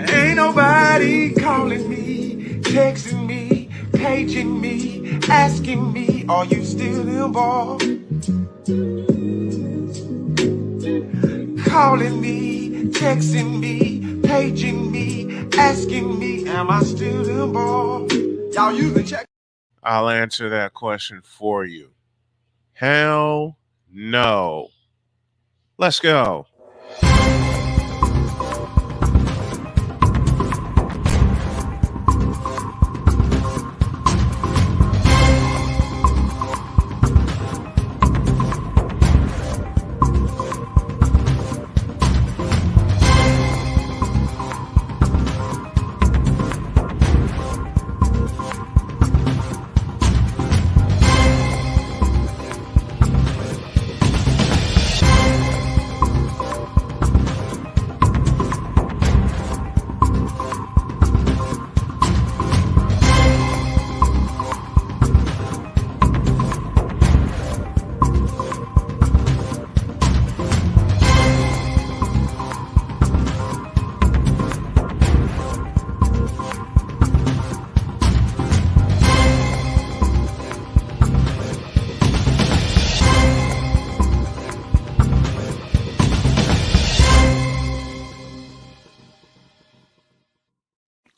Ain't nobody calling me, texting me, paging me, asking me, are you still involved? Calling me, texting me, paging me, asking me, am I still involved? Y'all usually check. I'll answer that question for you. Hell no. Let's go.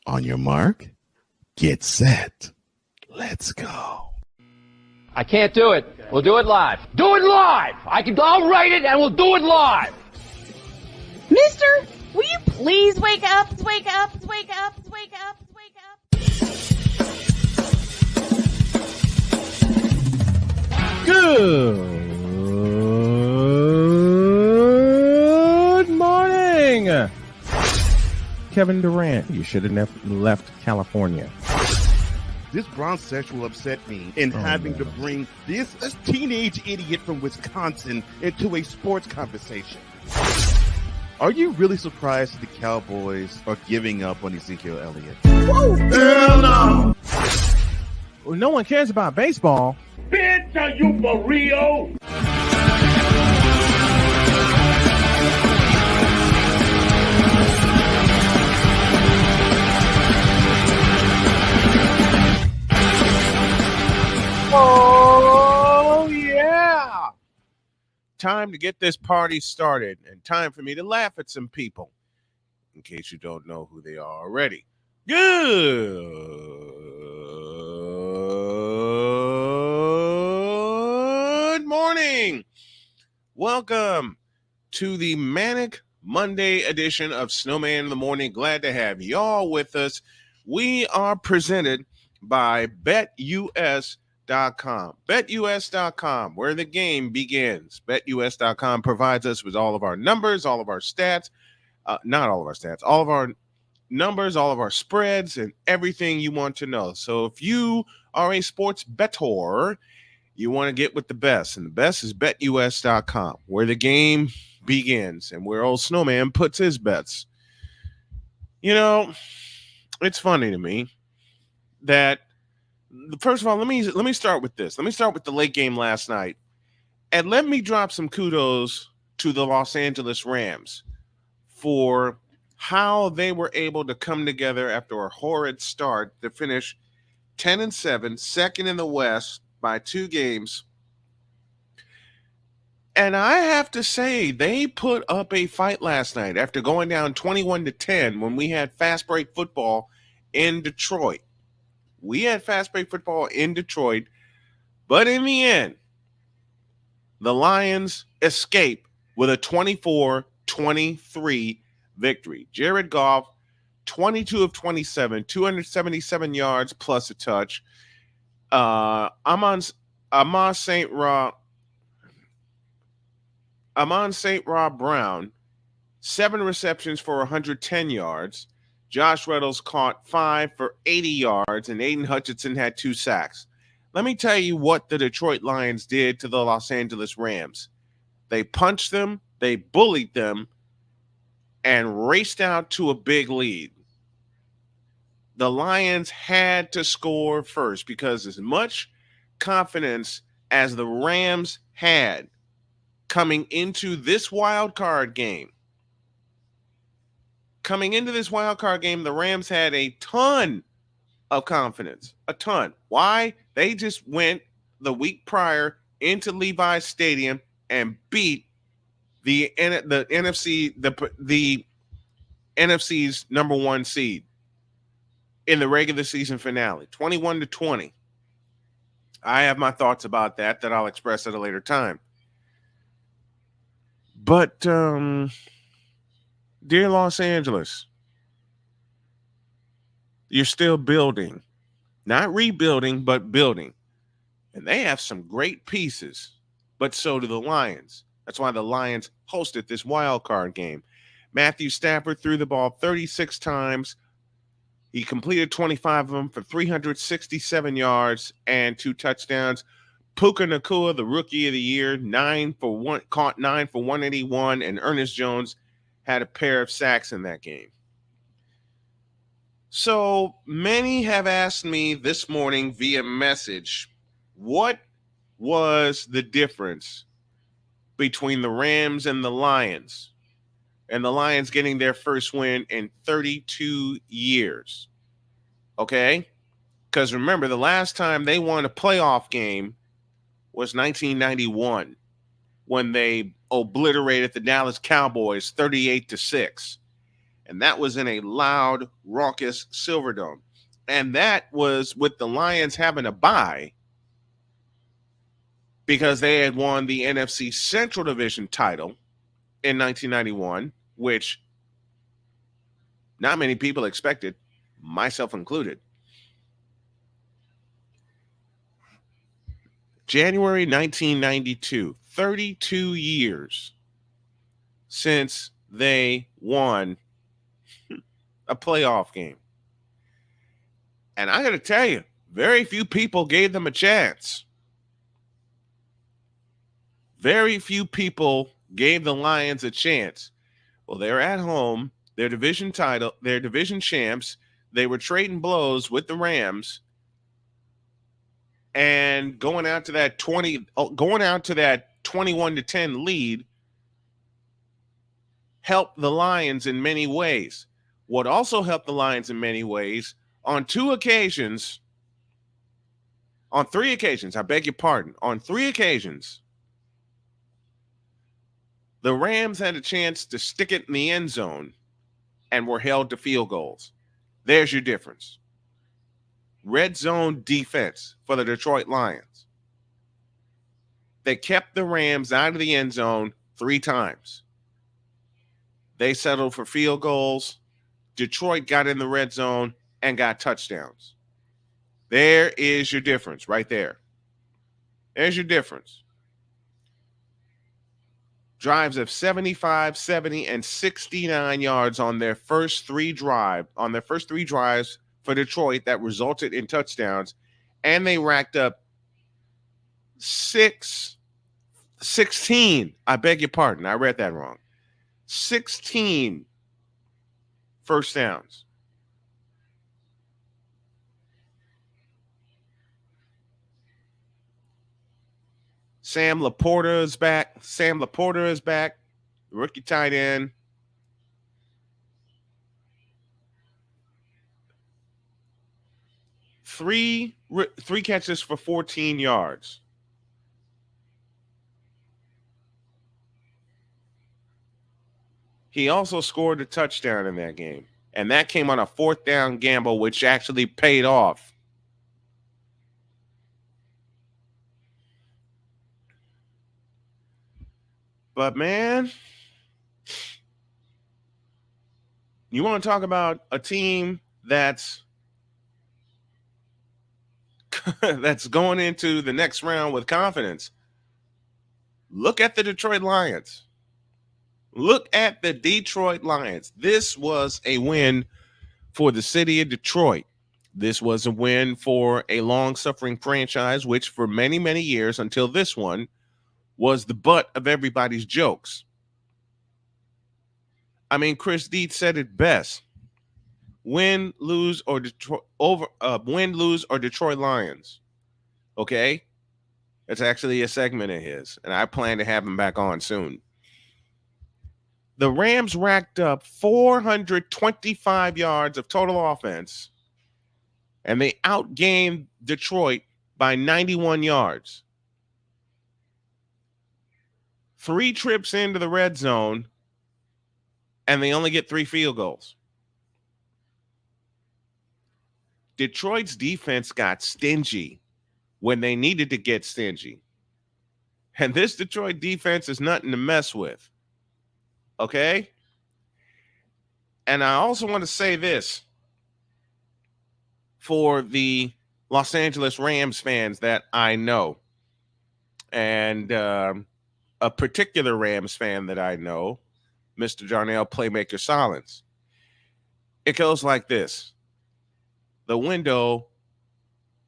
On your mark, get set. Let's go. I can't do it. We'll do it live. Do it live! I'll write it and we'll do it live! Mister, will you please wake up, wake up, wake up, wake up, wake up? Good morning. Kevin Durant, you should have left California. This Brownsexual upset me in having to bring this teenage idiot from Wisconsin into a sports conversation. Are you really surprised that the Cowboys are giving up on Ezekiel Elliott? Whoa, hell no! Well, no one cares about baseball. Bitch, are you for real? Oh, yeah. Time to get this party started and time for me to laugh at some people, in case you don't know who they are already. Good morning. Welcome to the Manic Monday edition of Snowman in the Morning. Glad to have y'all with us. We are presented by BetUS.com. BetUS.com, where the game begins. BetUS.com provides us with all of our numbers, all of our stats, not all of our stats, all of our numbers, all of our spreads, and everything you want to know. So if you are a sports bettor, you want to get with the best, and the best is BetUS.com, where the game begins and where old Snowman puts his bets. You know, it's funny to me that, first of all, let me start with this. Let me start with the late game last night. And let me drop some kudos to the Los Angeles Rams for how they were able to come together after a horrid start to finish 10-7, second in the West by 2 games. And I have to say, they put up a fight last night after going down 21-10 when we had fast break football in Detroit. We had fast break football in Detroit, but in the end, the Lions escape with a 24-23 victory. Jared Goff, 22 of 27, 277 yards plus a touch. Amon St. Brown, 7 receptions for 110 yards. Josh Reynolds caught 5 for 80 yards, and Aiden Hutchinson had 2 sacks. Let me tell you what the Detroit Lions did to the Los Angeles Rams. They punched them, they bullied them, and raced out to a big lead. The Lions had to score first because as much confidence as the Rams had coming into this wild card game. The Rams had a ton of confidence. A ton. Why? They just went the week prior into Levi's Stadium and beat the NFC's number one seed in the regular season finale, 21-20. I have my thoughts about that I'll express at a later time. But, dear Los Angeles, you're still building. Not rebuilding, but building. And they have some great pieces, but so do the Lions. That's why the Lions hosted this wild card game. Matthew Stafford threw the ball 36 times. He completed 25 of them for 367 yards and 2 touchdowns. Puka Nacua, the rookie of the year, caught 9 for 181, and Ernest Jones had a pair of sacks in that game. So many have asked me this morning via message, what was the difference between the Rams and the Lions? And the Lions getting their first win in 32 years. Okay? Because remember, the last time they won a playoff game was 1991 when they obliterated the Dallas Cowboys 38-6. And that was in a loud, raucous Silverdome. And that was with the Lions having a bye because they had won the NFC Central Division title in 1991, which not many people expected, myself included. January 1992, 32 years since they won a playoff game. And I got to tell you, very few people gave them a chance. Very few people gave the Lions a chance. Well, they're at home. Their division champs. They were trading blows with the Rams. And going out to that 21-10 lead helped the Lions in many ways. What also helped the Lions in many ways, on 3 occasions, on 3 occasions, the Rams had a chance to stick it in the end zone and were held to field goals. There's your difference. Red zone defense for the Detroit Lions. They kept the Rams out of the end zone 3 times. They settled for field goals. Detroit got in the red zone and got touchdowns. There is your difference right there. There's your difference. Drives of 75, 70, and 69 yards on their first 3 drives for Detroit that resulted in touchdowns, and they racked up 16. I beg your pardon. I read that wrong. 16 first downs. Sam Laporta is back. Rookie tight end. Three catches for 14 yards. He also scored a touchdown in that game. And that came on a 4th down gamble, which actually paid off. But, man, you want to talk about a team that's going into the next round with confidence. Look at the Detroit Lions. This was a win for the city of Detroit. This was a win for a long-suffering franchise, which for many, many years until this one was the butt of everybody's jokes. I mean, Chris Dietz said it best. Win, lose, or Detroit Lions. Okay? It's actually a segment of his, and I plan to have him back on soon. The Rams racked up 425 yards of total offense, and they outgained Detroit by 91 yards. 3 trips into the red zone, and they only get 3 field goals. Detroit's defense got stingy when they needed to get stingy. And this Detroit defense is nothing to mess with. Okay? And I also want to say this for the Los Angeles Rams fans that I know, and a particular Rams fan that I know, Mr. Jarnell Playmaker Silence. It goes like this. The window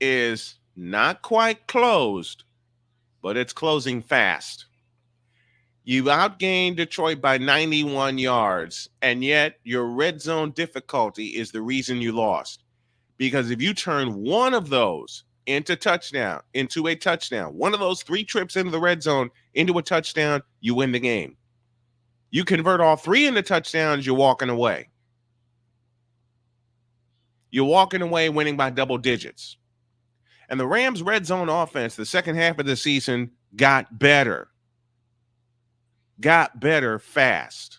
is not quite closed, but it's closing fast. You outgained Detroit by 91 yards, and yet your red zone difficulty is the reason you lost. Because if you turn one of those into a touchdown, one of those 3 trips into the red zone into a touchdown, you win the game. You convert all 3 into touchdowns, you're walking away. You're walking away winning by double digits. And the Rams' red zone offense, the second half of the season, got better. Got better fast.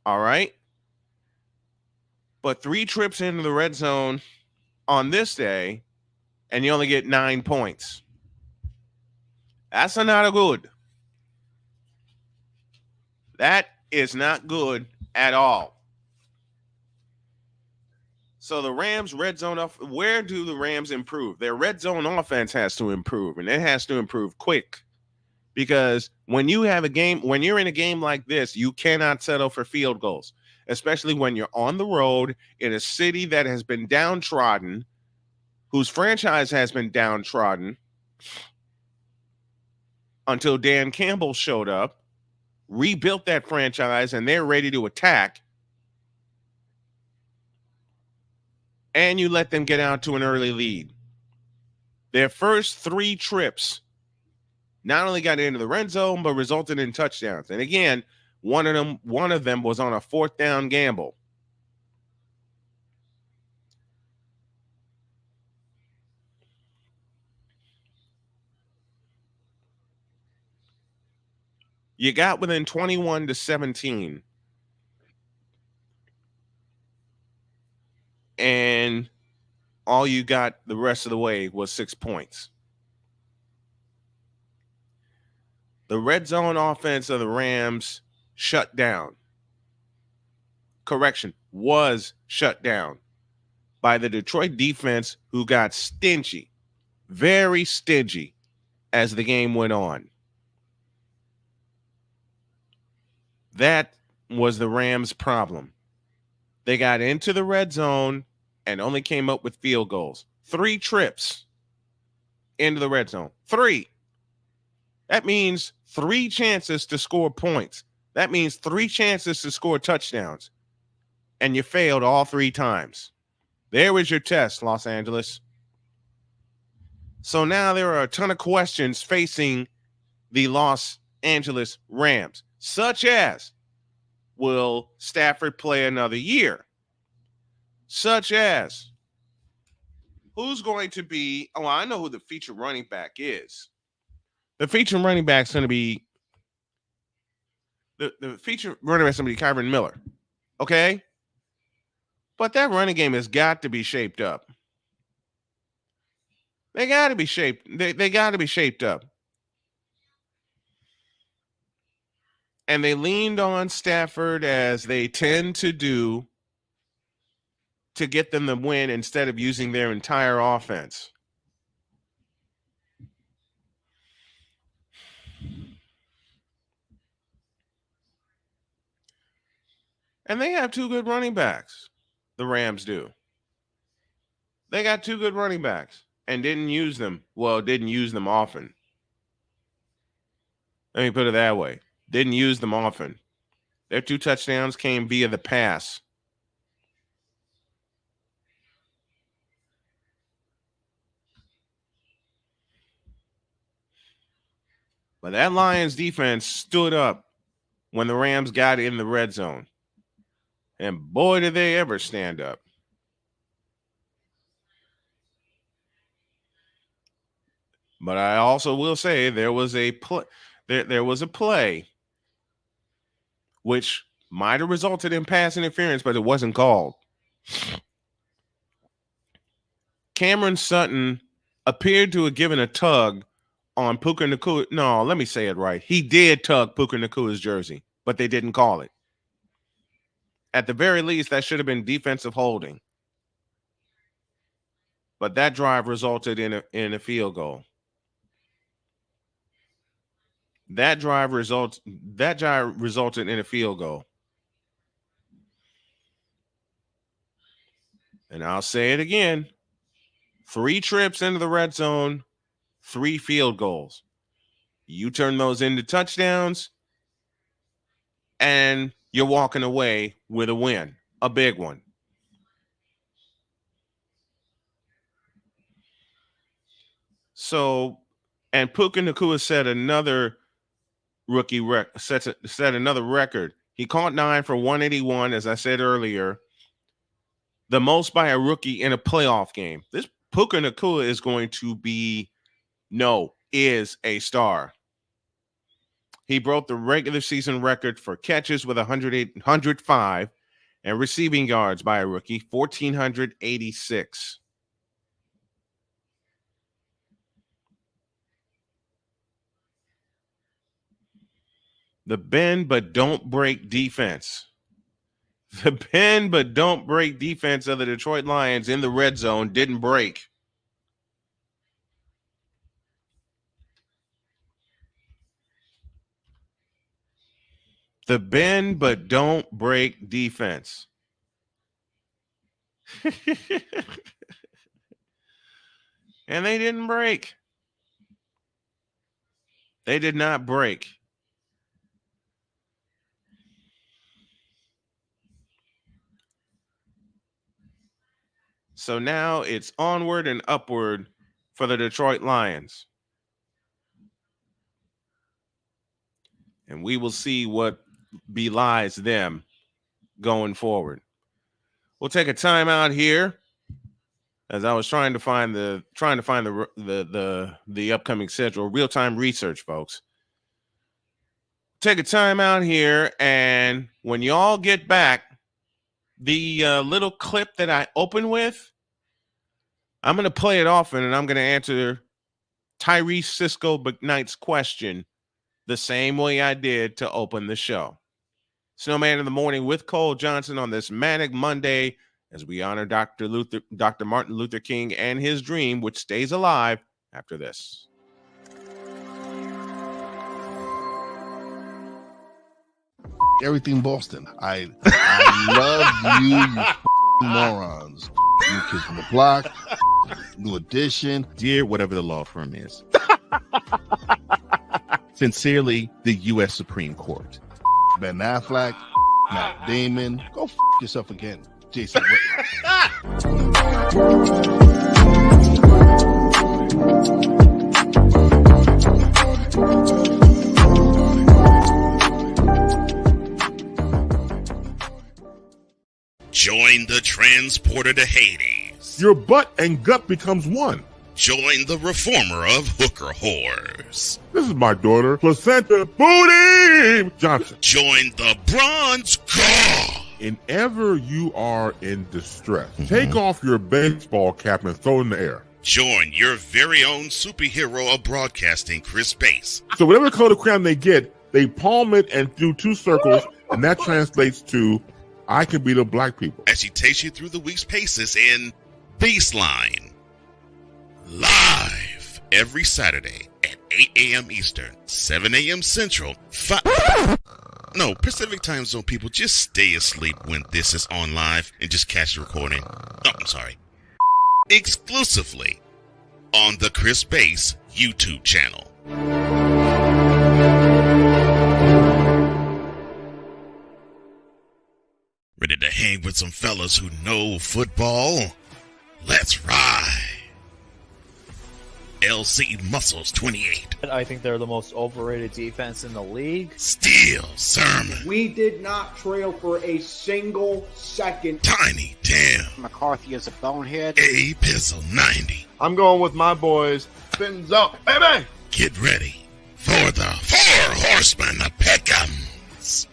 All right? But 3 trips into the red zone on this day, and you only get 9 points. That's not good. That is not good at all. So the Rams red zone where do the Rams improve? Their red zone offense has to improve, and it has to improve quick. Because when you're in a game like this, you cannot settle for field goals, especially when you're on the road in a city that has been downtrodden, whose franchise has been downtrodden until Dan Campbell showed up, rebuilt that franchise, and they're ready to attack. And you let them get out to an early lead. Their first 3 trips not only got into the red zone, but resulted in touchdowns. And again, one of them was on a 4th down gamble. You got within 21-17. And all you got the rest of the way was 6 points. The red zone offense of the Rams shut down. Correction, was shut down by the Detroit defense, who got stingy, very stingy, as the game went on. That was the Rams' problem. They got into the red zone and only came up with field goals. 3 trips into the red zone. 3. That means 3 chances to score points. That means 3 chances to score touchdowns. And you failed all 3 times. There was your test, Los Angeles. So now there are a ton of questions facing the Los Angeles Rams, such as, will Stafford play another year? Such as, who's going to be, I know who the featured running back is. The featured running back's going to be, the featured running back's going to be Kyron Miller. Okay? But that running game has got to be shaped up. They got to be shaped. They got to be shaped up. And they leaned on Stafford, as they tend to do, to get them the win instead of using their entire offense. And they have 2 good running backs. The Rams do. They got 2 good running backs and didn't use them. Well, didn't use them often. Let me put it that way. Didn't use them often. Their 2 touchdowns came via the pass. But that Lions defense stood up when the Rams got in the red zone. And boy, did they ever stand up. But I also will say there was a play which might have resulted in pass interference, but it wasn't called. Cameron Sutton appeared to have given a tug on Puka Nacua. No, let me say it right. He did tug Puka Nacua's jersey, but they didn't call it. At the very least, that should have been defensive holding. But that drive resulted in a field goal. That drive resulted in a field goal. And I'll say it again. 3 trips into the red zone, 3 field goals. You turn those into touchdowns, and you're walking away with a win, a big one. So, and Puka Nacua set another set another record. He caught 9 for 181, as I said earlier, the most by a rookie in a playoff game. This Puka Nacua is going to is a star. He broke the regular season record for catches with 105 and receiving yards by a rookie, 1,486. The bend but don't break defense. The bend but don't break defense of the Detroit Lions in the red zone didn't break. The bend but don't break defense. And they didn't break. They did not break. So now it's onward and upward for the Detroit Lions. And we will see what belies them going forward. We'll take a timeout here as I was trying to find the upcoming schedule. Real-time research, folks. Take a timeout here, and when y'all get back, the little clip that I opened with, I'm going to play it often, and I'm going to answer Tyrese Cisco McKnight's question the same way I did to open the show. Snowman in the Morning with Cole Johnson on this Manic Monday as we honor Dr. Martin Luther King and his dream, which stays alive after this. Everything Boston. I love you morons. New Kids from the Block, New Edition. Dear whatever the law firm is. Sincerely, the U.S. Supreme Court. Ben Affleck, Matt Damon. Go yourself again, Jason Whitlock. Join the transporter to Hades. Your butt and gut becomes one. Join the reformer of hooker whores. This is my daughter, Placenta Booty Johnson. Join the bronze god. Whenever you are in distress, take off your baseball cap and throw it in the air. Join your very own superhero of broadcasting, Chris Bass. So whatever color crown they get, they palm it and do 2 circles, and that translates to, I can beat up black people. As she takes you through the week's paces in Baseline. Live every Saturday at 8 a.m. Eastern, 7 a.m. Central, Pacific time zone people, just stay asleep when this is on live and just catch the recording. Oh, I'm sorry. Exclusively on the Chris Bass YouTube channel. Ready to hang with some fellas who know football? Let's ride. LC Muscles 28. I think they're the most overrated defense in the league. Steel Sermon. We did not trail for a single second. Tiny Tim. McCarthy is a bonehead. A Pizzle 90. I'm going with my boys. Fins up, baby! Get ready for the Four Horsemen of Pick'ems.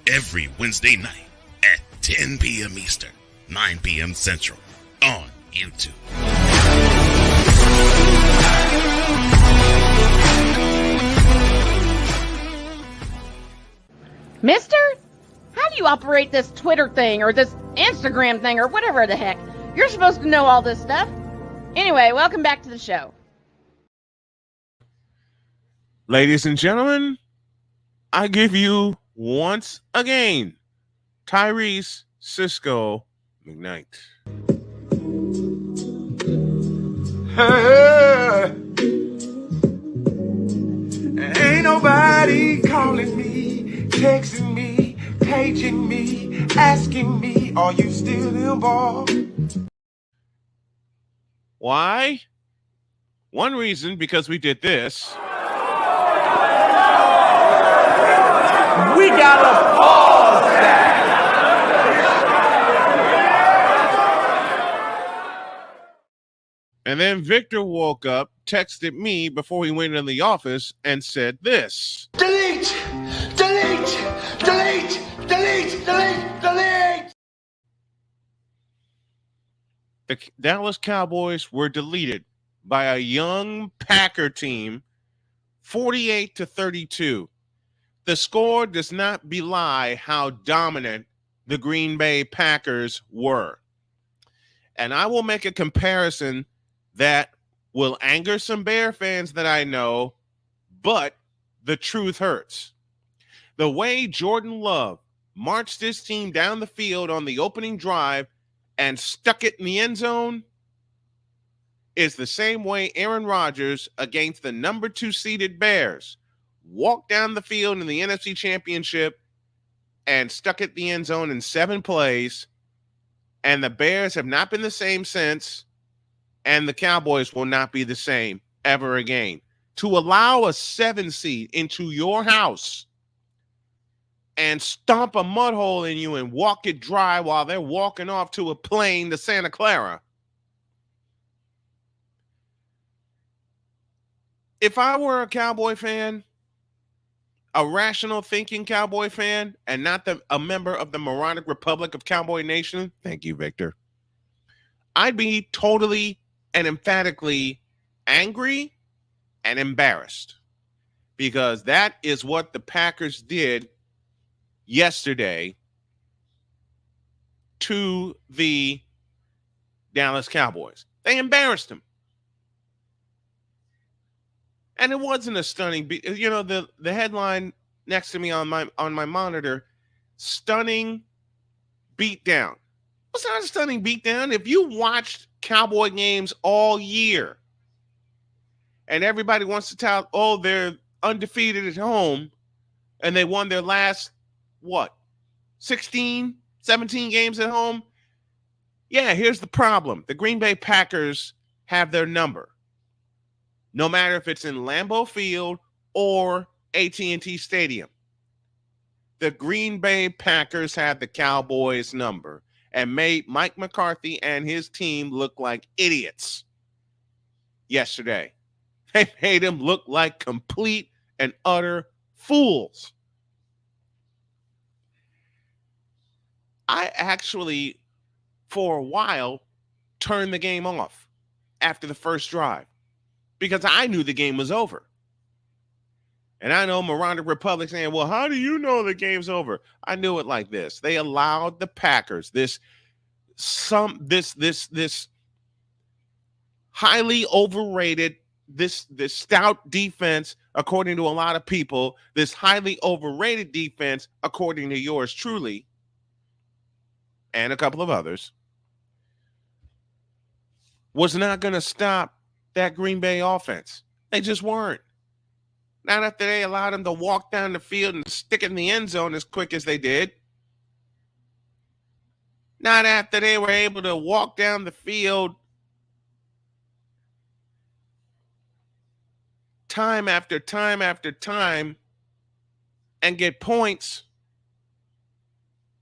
Every Wednesday night at 10 p.m. Eastern, 9 p.m. Central on YouTube. Mister, how do you operate this Twitter thing or this Instagram thing or whatever the heck? You're supposed to know all this stuff. Anyway, welcome back to the show. Ladies and gentlemen, I give you once again Tyrese Cisco McKnight. Hey, ain't nobody calling me, texting me, paging me, asking me, are you still involved? Why? One reason, because we did this. We gotta pause that. And then Victor woke up, texted me before he went in the office, and said this. Delete! Delete! Delete! Delete! Delete! Delete! The Dallas Cowboys were deleted by a young Packer team, 48-32. The score does not belie how dominant the Green Bay Packers were. And I will make a comparison that will anger some Bear fans that I know, but the truth hurts. The way Jordan Love marched his team down the field on the opening drive and stuck it in the end zone is the same way Aaron Rodgers against the number 2 seeded Bears walked down the field in the NFC Championship and stuck it in the end zone in 7 plays, and the Bears have not been the same since, and the Cowboys will not be the same ever again. To allow a 7 seed into your house and stomp a mud hole in you and walk it dry while they're walking off to a plane to Santa Clara. If I were a Cowboy fan, a rational thinking Cowboy fan, and not a member of the moronic Republic of Cowboy Nation, thank you, Victor, I'd be totally and emphatically angry and embarrassed, because that is what the Packers did yesterday to the Dallas Cowboys. They embarrassed them. And it wasn't a stunning, the headline next to me on my monitor, stunning beatdown. It's not a stunning beatdown. If you watched Cowboy games all year and everybody wants to tell, oh, they're undefeated at home and they won their last, 16, 17 games at home? Yeah, here's the problem. The Green Bay Packers have their number. No matter if it's in Lambeau Field or AT&T Stadium. The Green Bay Packers have the Cowboys' number and made Mike McCarthy and his team look like idiots yesterday. They made him look like complete and utter fools. I actually, for a while, turned the game off after the first drive because I knew the game was over. And I know Moronic Republic saying, well, how do you know the game's over? I knew it like this. They allowed the Packers, this highly overrated, this stout defense, according to a lot of people, this highly overrated defense, according to yours truly, and a couple of others, was not going to stop that Green Bay offense. They just weren't. Not after they allowed him to walk down the field and stick it in the end zone as quick as they did. Not after they were able to walk down the field time after time after time and get points.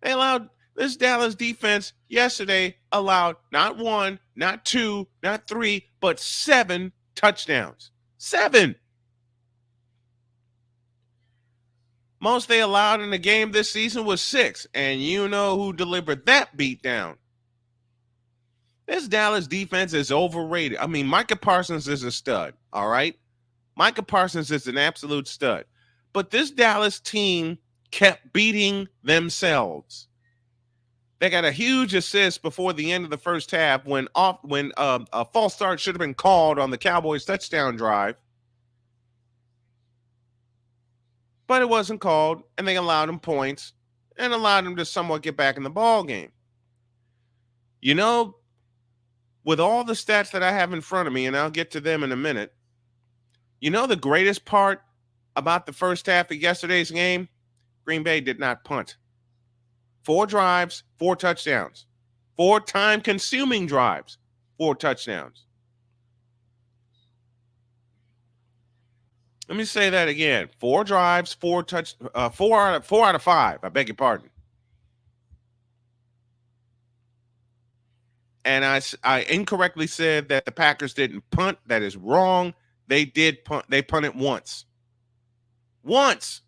They allowed this Dallas defense yesterday allowed not 1, not 2, not 3, but 7 touchdowns. 7. Most they allowed in the game this season was 6, and you know who delivered that beatdown. This Dallas defense is overrated. I mean, Micah Parsons is a stud, all right? Micah Parsons is an absolute stud. But this Dallas team kept beating themselves. They got a huge assist before the end of the first half when a false start should have been called on the Cowboys touchdown drive. But it wasn't called, and they allowed them points and allowed them to somewhat get back in the ball game. You know, with all the stats that I have in front of me, and I'll get to them in a minute, you know the greatest part about the first half of yesterday's game? Green Bay did not punt. 4 drives, 4 touchdowns. 4 time-consuming drives, 4 touchdowns. Let me say that again. 4 drives, 4 out of 5. I beg your pardon. And I incorrectly said that the Packers didn't punt. That is wrong. They did punt. They punted once. Once.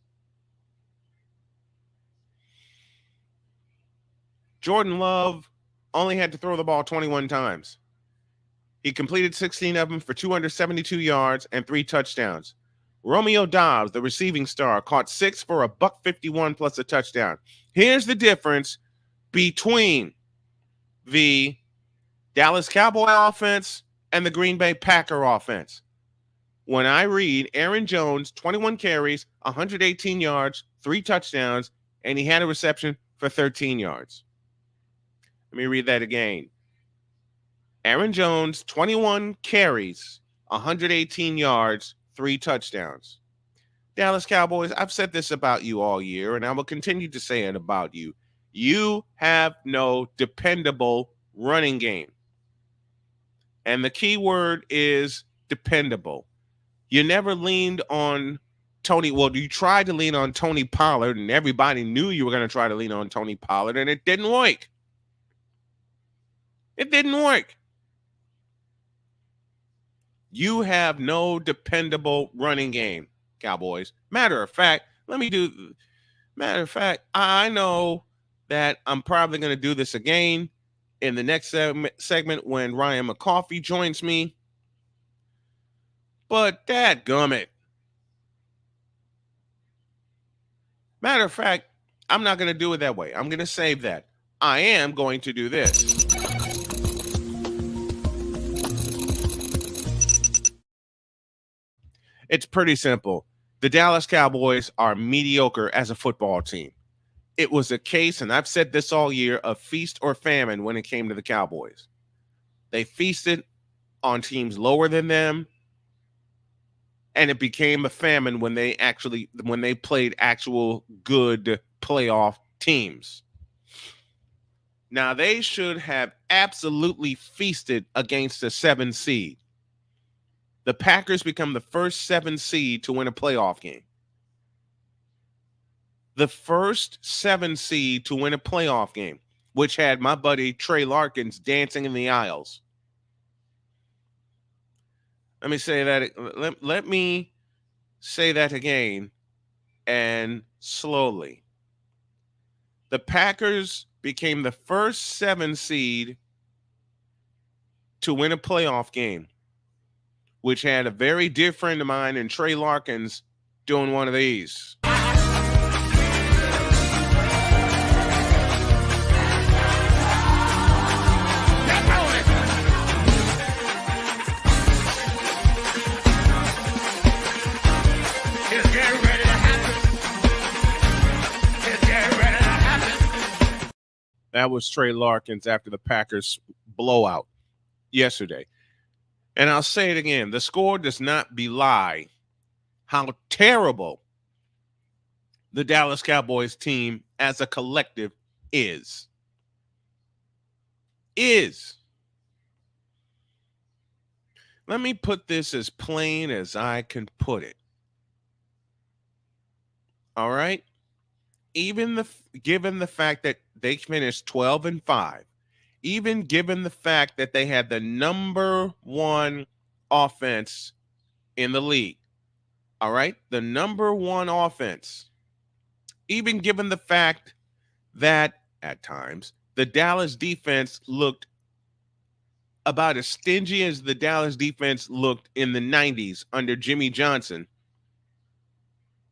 Jordan Love only had to throw the ball 21 times. He completed 16 of them for 272 yards and 3 touchdowns. Romeo Dobbs, the receiving star, caught 6 for $151 plus a touchdown. Here's the difference between the Dallas Cowboy offense and the Green Bay Packer offense. When I read Aaron Jones, 21 carries, 118 yards, 3 touchdowns, and he had a reception for 13 yards. Let me read that again. Aaron Jones, 21 carries, 118 yards, 3 touchdowns. Dallas Cowboys, I've said this about you all year, and I will continue to say it about you. You have no dependable running game. And the key word is dependable. You never leaned on Tony. Well, you tried to lean on Tony Pollard, and everybody knew you were going to try to lean on Tony Pollard, and it didn't work. It didn't work. You have no dependable running game, Cowboys. Matter of fact, I know that I'm probably going to do this again in the next segment when Ryan McCarthy joins me. But dadgummit. Matter of fact, I'm not going to do it that way. I'm going to save that. I am going to do this. It's pretty simple. The Dallas Cowboys are mediocre as a football team. It was a case, and I've said this all year, of feast or famine when it came to the Cowboys. They feasted on teams lower than them, and it became a famine when they played actual good playoff teams. Now, they should have absolutely feasted against the 7 seed. The Packers become the first 7 seed to win a playoff game. The first 7 seed to win a playoff game, which had my buddy Trey Larkins dancing in the aisles. Let me say that. Let me say that again and slowly. The Packers became the first 7 seed to win a playoff game, which had a very dear friend of mine and Trey Larkins doing one of these. That was Trey Larkins after the Packers blowout yesterday. And I'll say it again. The score does not belie how terrible the Dallas Cowboys team as a collective is. Let me put this as plain as I can put it. All right? Given the fact that they finished 12-5, even given the fact that they had the number one offense in the league, all right? The number one offense, even given the fact that at times the Dallas defense looked about as stingy as the Dallas defense looked in the 90s under Jimmy Johnson.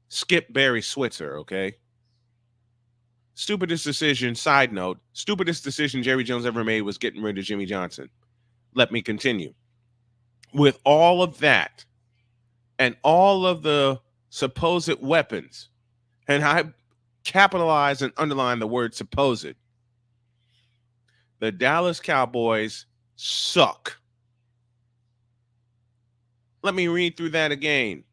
Skip Barry Switzer, okay? Stupidest decision, side note, stupidest decision Jerry Jones ever made was getting rid of Jimmy Johnson. Let me continue. With all of that and all of the supposed weapons, and I capitalize and underline the word supposed, the Dallas Cowboys suck. Let me read through that again.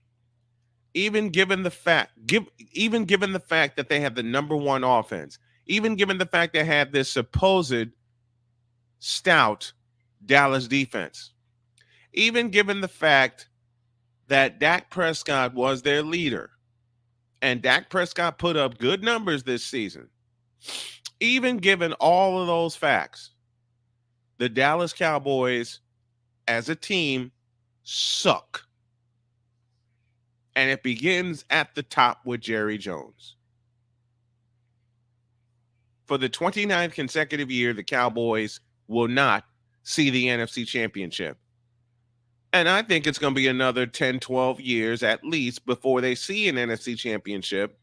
Even given the fact that they have the number one offense, even given the fact they have this supposed stout Dallas defense, even given the fact that Dak Prescott was their leader, and Dak Prescott put up good numbers this season, even given all of those facts, the Dallas Cowboys as a team suck. And it begins at the top with Jerry Jones. For the 29th consecutive year, the Cowboys will not see the NFC Championship. And I think it's going to be another 10, 12 years at least before they see an NFC Championship,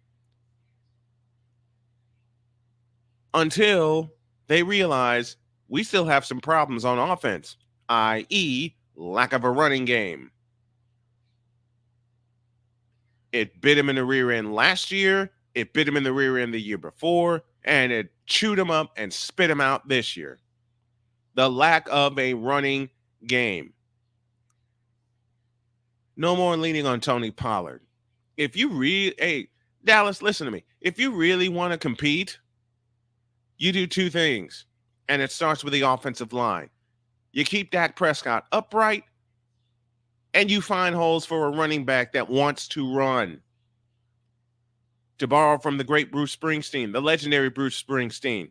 until they realize we still have some problems on offense, i.e., lack of a running game. It bit him in the rear end last year. It bit him in the rear end the year before. And it chewed him up and spit him out this year. The lack of a running game. No more leaning on Tony Pollard. Hey, Dallas, listen to me. If you really want to compete, you do two things. And it starts with the offensive line. You keep Dak Prescott upright, and you find holes for a running back that wants to run. To borrow from the great Bruce Springsteen, the legendary Bruce Springsteen,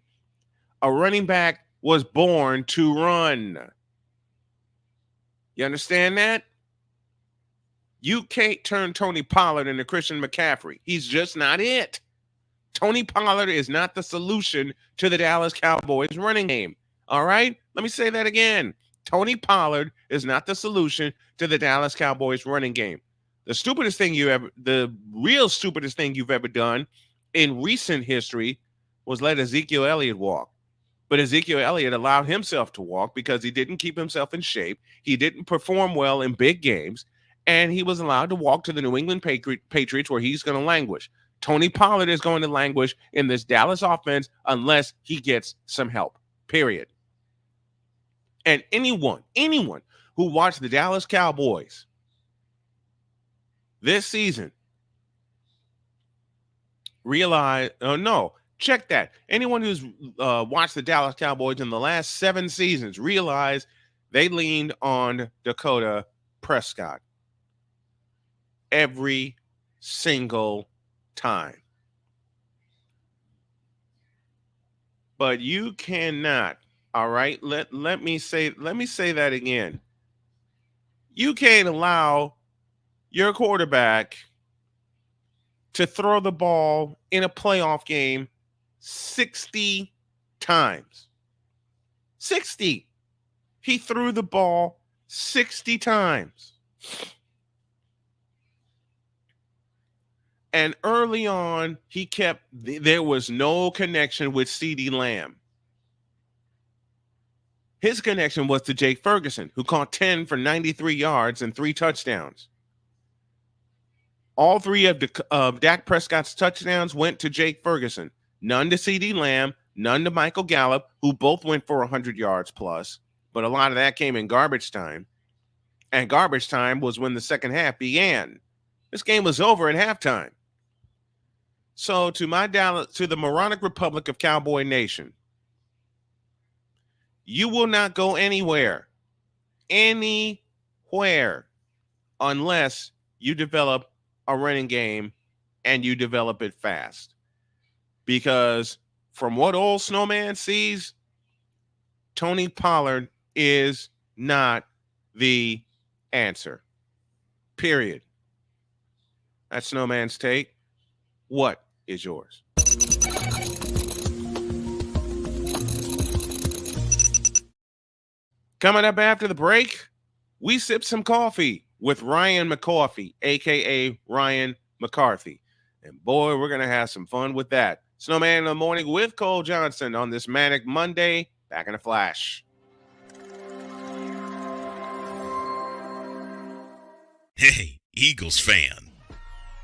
a running back was born to run. You understand that? You can't turn Tony Pollard into Christian McCaffrey. He's just not it. Tony Pollard is not the solution to the Dallas Cowboys running game. All right? Let me say that again. Tony Pollard is not the solution to the Dallas Cowboys running game. The real stupidest thing you've ever done in recent history was let Ezekiel Elliott walk. But Ezekiel Elliott allowed himself to walk because he didn't keep himself in shape. He didn't perform well in big games, and he was allowed to walk to the New England Patriots where he's going to languish. Tony Pollard is going to languish in this Dallas offense unless he gets some help, period. And anyone who watched the Dallas Cowboys this season check that. Anyone who's watched the Dallas Cowboys in the last 7 seasons realize they leaned on Dakota Prescott every single time. But you cannot. All right, let me say that again. You can't allow your quarterback to throw the ball in a playoff game 60 times. 60. He threw the ball 60 times. And early on, there was no connection with CeeDee Lamb. His connection was to Jake Ferguson, who caught 10 for 93 yards and 3 touchdowns. All 3 of Dak Prescott's touchdowns went to Jake Ferguson. None to CeeDee Lamb, none to Michael Gallup, who both went for 100 yards plus. But a lot of that came in garbage time. And garbage time was when the second half began. This game was over at halftime. So to the moronic republic of Cowboy Nation, you will not go anywhere Where? Unless you develop a running game and you develop it fast. Because from what old Snowman sees, Tony Pollard is not the answer. Period. That's Snowman's take. What is yours? Coming up after the break, we sip some coffee with Ryan McCarthy, a.k.a. Ryan McCarthy. And boy, we're going to have some fun with that. Snowman in the Morning with Cole Johnson on this Manic Monday. Back in a flash. Hey, Eagles fan.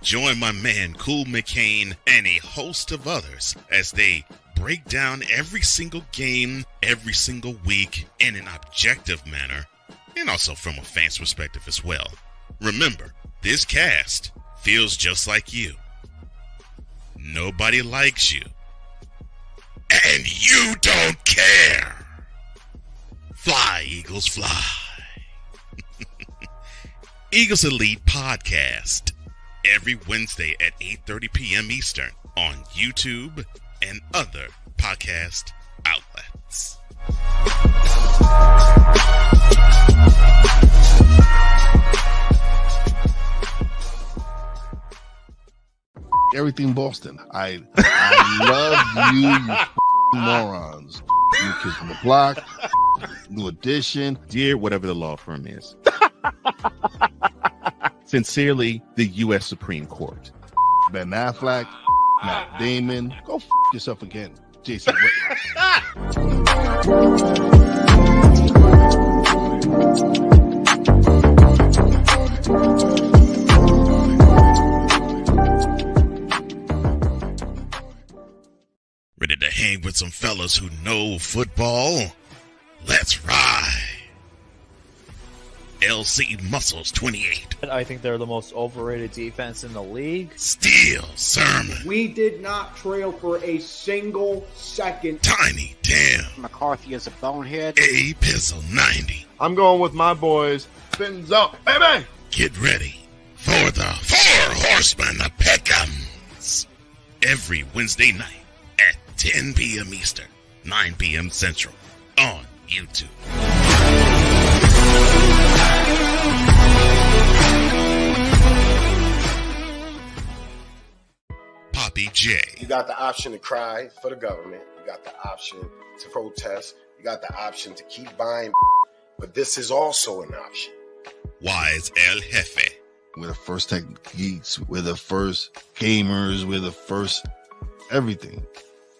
Join my man Cool McCain and a host of others as they break down every single game, every single week in an objective manner, and also from a fan's perspective as well. Remember, this cast feels just like you. Nobody likes you. And you don't care. Fly, Eagles, fly. Eagles Elite Podcast. Every Wednesday at 8:30 p.m. Eastern on YouTube and other podcast outlets. Everything Boston. I love you, you morons. New Kids from the Block, New Edition. Dear whatever the law firm is. Sincerely, the U.S. Supreme Court. Ben Affleck, Matt Damon. Go yourself again, Jason Whitlock. Ready to hang with some fellas who know football? Let's ride. LC Muscles 28. I think they're the most overrated defense in the league. Steel Sermon. We did not trail for a single second. Tiny Tim. McCarthy is a bonehead. A Pizzle 90. I'm going with my boys. Fins up, baby! Get ready for the Four Horsemen of Pick'ems. Every Wednesday night at 10 p.m. Eastern, 9 p.m. Central on YouTube. Poppy J. You got the option to cry for the government. You got the option to protest. You got the option to keep buying. But this is also an option. Wise El Jefe. We're the first tech geeks. We're the first gamers. We're the first everything.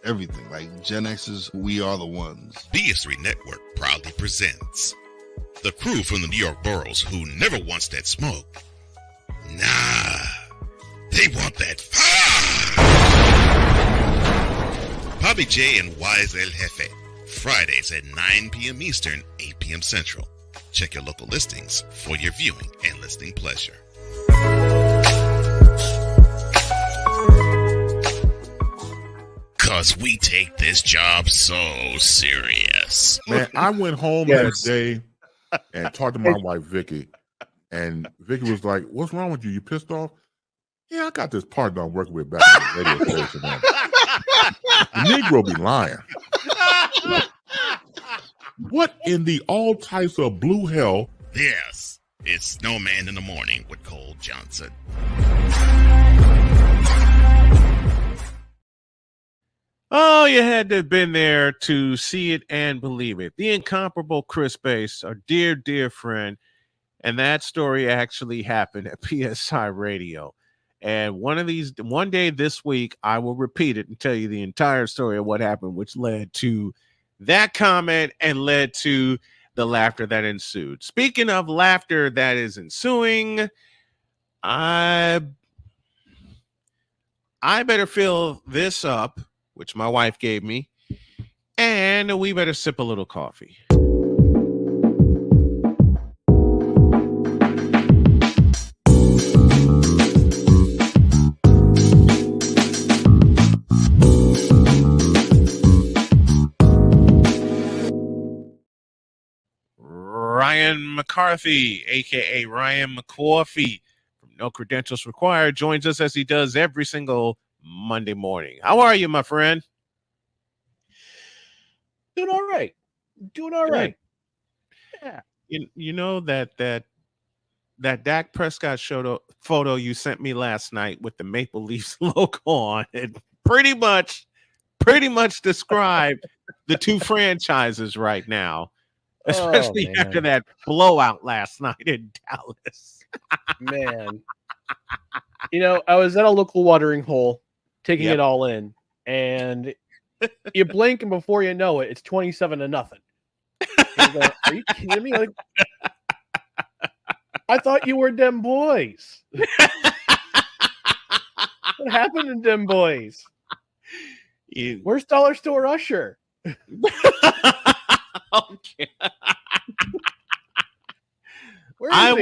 Everything. Like Gen X's, we are the ones. BS3 Network proudly presents the crew from the New York boroughs who never wants that smoke. Nah, they want that fire. Poppy J and Wise El Jefe. Fridays at 9 p.m. Eastern, 8 p.m. Central. Check your local listings for your viewing and listening pleasure. Cause we take this job so serious. Man, I went home that day and talked to my wife, Vicky. And Vicky was like, "What's wrong with you? You pissed off?" "Yeah, I got this partner I'm working with back in the radio station. The Negro be lying." What in the all types of blue hell? Yes, it's Snowman in the Morning with Cole Johnson. Oh, you had to have been there to see it and believe it. The incomparable Chris Bass, our dear, dear friend. And that story actually happened at PSI Radio. And one day this week, I will repeat it and tell you the entire story of what happened, which led to that comment and led to the laughter that ensued. Speaking of laughter that is ensuing, I better fill this up, which my wife gave me, and we better sip a little coffee. Ryan McCarthy, a.k.a. Ryan McCoffee, from No Credentials Required, joins us as he does every single Monday morning. How are you, my friend? Doing all right. Doing all right. Yeah. You know that Dak Prescott photo you sent me last night with the Maple Leafs logo on it pretty much described the two franchises right now, especially after that blowout last night in Dallas. Man. I was at a local watering hole taking it all in, and you blink and before you know it, it's 27-0. Are you kidding me? Like, I thought you were them boys. What happened to them boys? Where's Dollar Store Usher? Okay. I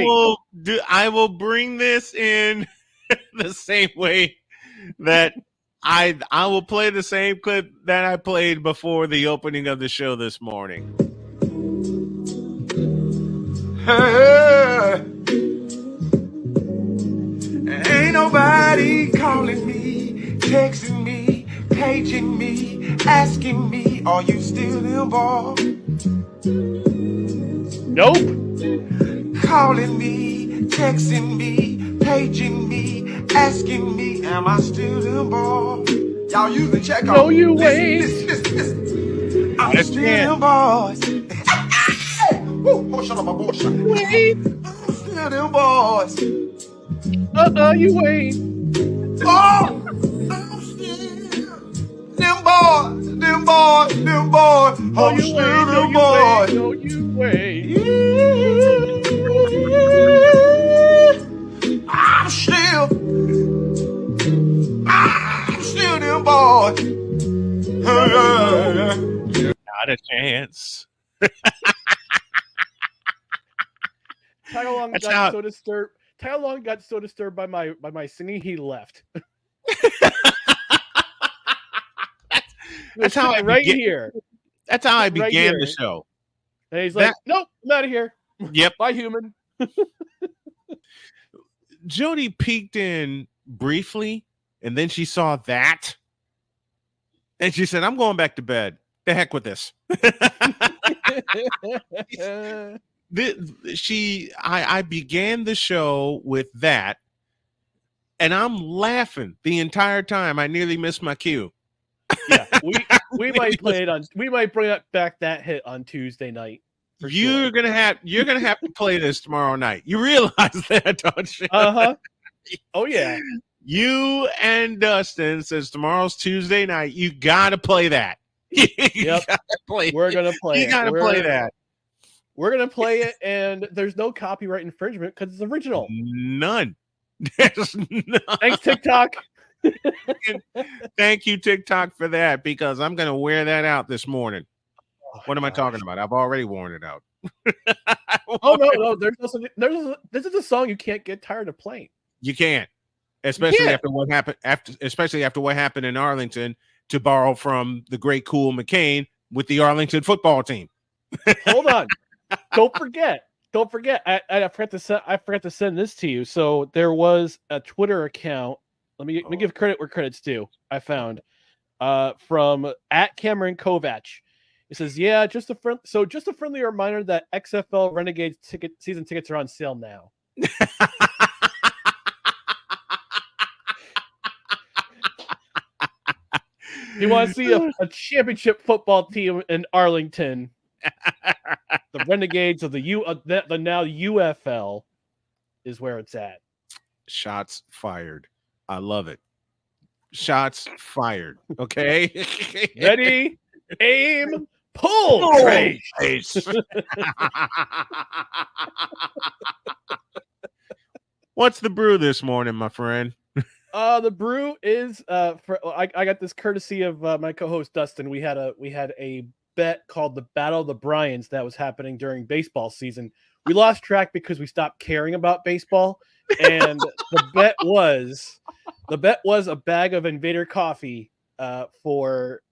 will bring this in the same way that I will play the same clip that I played before the opening of the show this morning. Ain't nobody calling me, texting me, paging me, asking me, are you still involved? Nope. Calling me, texting me, paging me, asking me, am I still involved? Y'all use the check. No, you ain't. Listen. I'm still involved. Shut up, my boy. Wait. I'm still involved. You ain't. Oh, I'm still them boys. No, I'm you still ain't. them boys. No, you ain't. I'm still them boys. Not a chance. Tagalong got so disturbed. Tagalong got so disturbed by my singing, he left. That's how I right began, here. That's how I began right the show. And he's like, nope, I'm out of here. Yep. Bye, human. Jody peeked in briefly, and then she saw that, and she said, I'm going back to bed. The heck with this. I began the show with that, and I'm laughing the entire time. I nearly missed my cue. Yeah, we might play it on. We might bring back that hit on Tuesday night. You're gonna have to play this tomorrow night. You realize that, don't you? Oh yeah. You and Dustin, since tomorrow's Tuesday night, you gotta play that. Yep. We're gonna play. You gotta play that. We're gonna play it, and there's no copyright infringement because it's original. None. There's none. Thanks, TikTok. Thank you, TikTok, for that, because I'm gonna wear that out this morning. What am I talking about? I've already worn it out. Oh no, this is a song you can't get tired of playing. You can't, especially after what happened. Especially after what happened in Arlington, to borrow from the great Cool McCain with the Arlington football team. Hold on, don't forget. I forgot to send this to you. So there was a Twitter account. Let me give credit where credit's due. I found from @Cameron Kovac. It says, "Yeah, just a friendly reminder that XFL Renegades season tickets are on sale now." You want to see a championship football team in Arlington? The Renegades of the now UFL is where it's at. Shots fired. I love it. Shots fired. Okay. Ready, aim, pull. Trace. What's the brew this morning, my friend? The brew is I got this courtesy of my co-host Dustin. We had a bet called the Battle of the Bryans that was happening during baseball season. We lost track because we stopped caring about baseball, and the bet was a bag of Invader coffee for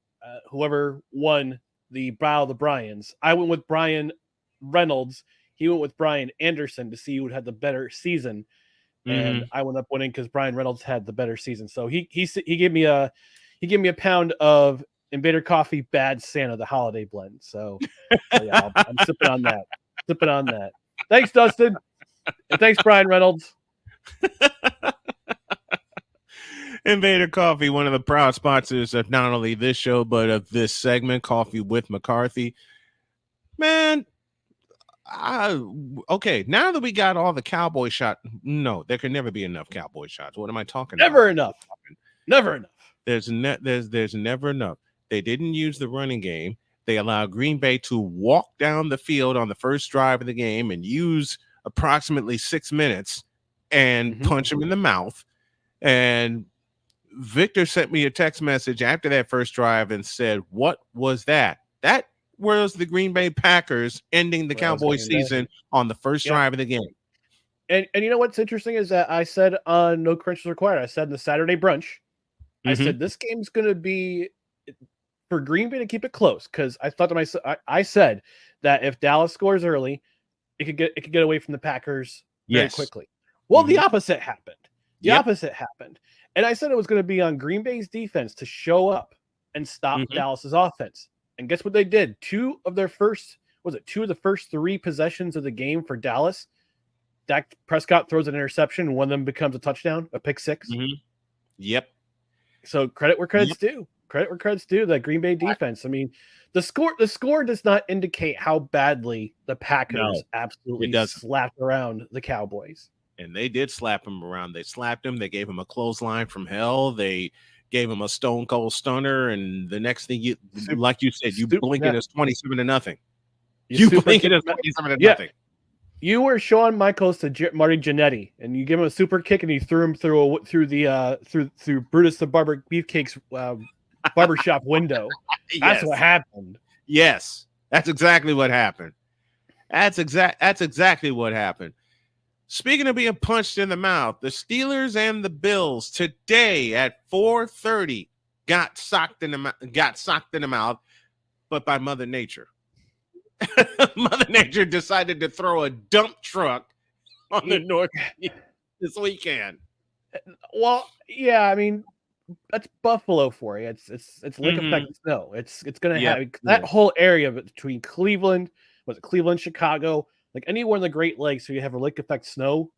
whoever won the Battle of the Bryans. I went with Brian Reynolds. he went with Brian Anderson to see who had the better season, and I went up winning because Brian Reynolds had the better season. So he gave me a pound of Invader Coffee Bad Santa, the holiday blend. So yeah, I'm sipping on that. Sipping on that. Thanks, Dustin, and thanks, Brian Reynolds. Invader Coffee, one of the proud sponsors of not only this show but of this segment, Coffee with McCarthy. Man, okay, now that we got all the cowboy shot, no, there can never be enough cowboy shots. What am I talking about? Never enough. Never enough. There's never enough. They didn't use the running game. They allowed Green Bay to walk down the field on the first drive of the game and use approximately 6 minutes and punch him in the mouth. And Victor sent me a text message after that first drive and said, "What was that?" That was the Green Bay Packers ending the Cowboy season on the first drive of the game. And you know what's interesting is that I said on No Credentials Required, I said in the Saturday brunch, I said this game's going to be for Green Bay to keep it close, because I thought to myself, I said that if Dallas scores early, it could get away from the Packers very quickly. Well, the opposite happened. The opposite happened. And I said it was going to be on Green Bay's defense to show up and stop Dallas's offense. And guess what they did? Two of the first 3 possessions of the game for Dallas, Dak Prescott throws an interception, and one of them becomes a touchdown, a pick 6. Yep. So credit where credit's due. Credit where credit's due. That Green Bay defense. I mean, the score does not indicate how badly the Packers absolutely slapped around the Cowboys. And they did slap him around. They slapped him. They gave him a clothesline from hell. They gave him a stone cold stunner. And the next thing you blink it as 27-0. You blink it as 27-0. You were Shawn Michaels to Marty Jannetty, and you give him a super kick, and you threw him through Brutus the Beefcake's barbershop window. That's what happened. Yes, that's exactly what happened. That's exactly what happened. Speaking of being punched in the mouth, the Steelers and the Bills today at 4:30 got socked in the mouth, but by Mother Nature. Mother Nature decided to throw a dump truck on the Northeast this weekend. Well, yeah, I mean, that's Buffalo for you. It's lake effect snow. It's gonna have that whole area between Cleveland, Chicago, like anywhere in the Great Lakes, so you have a lake effect snow.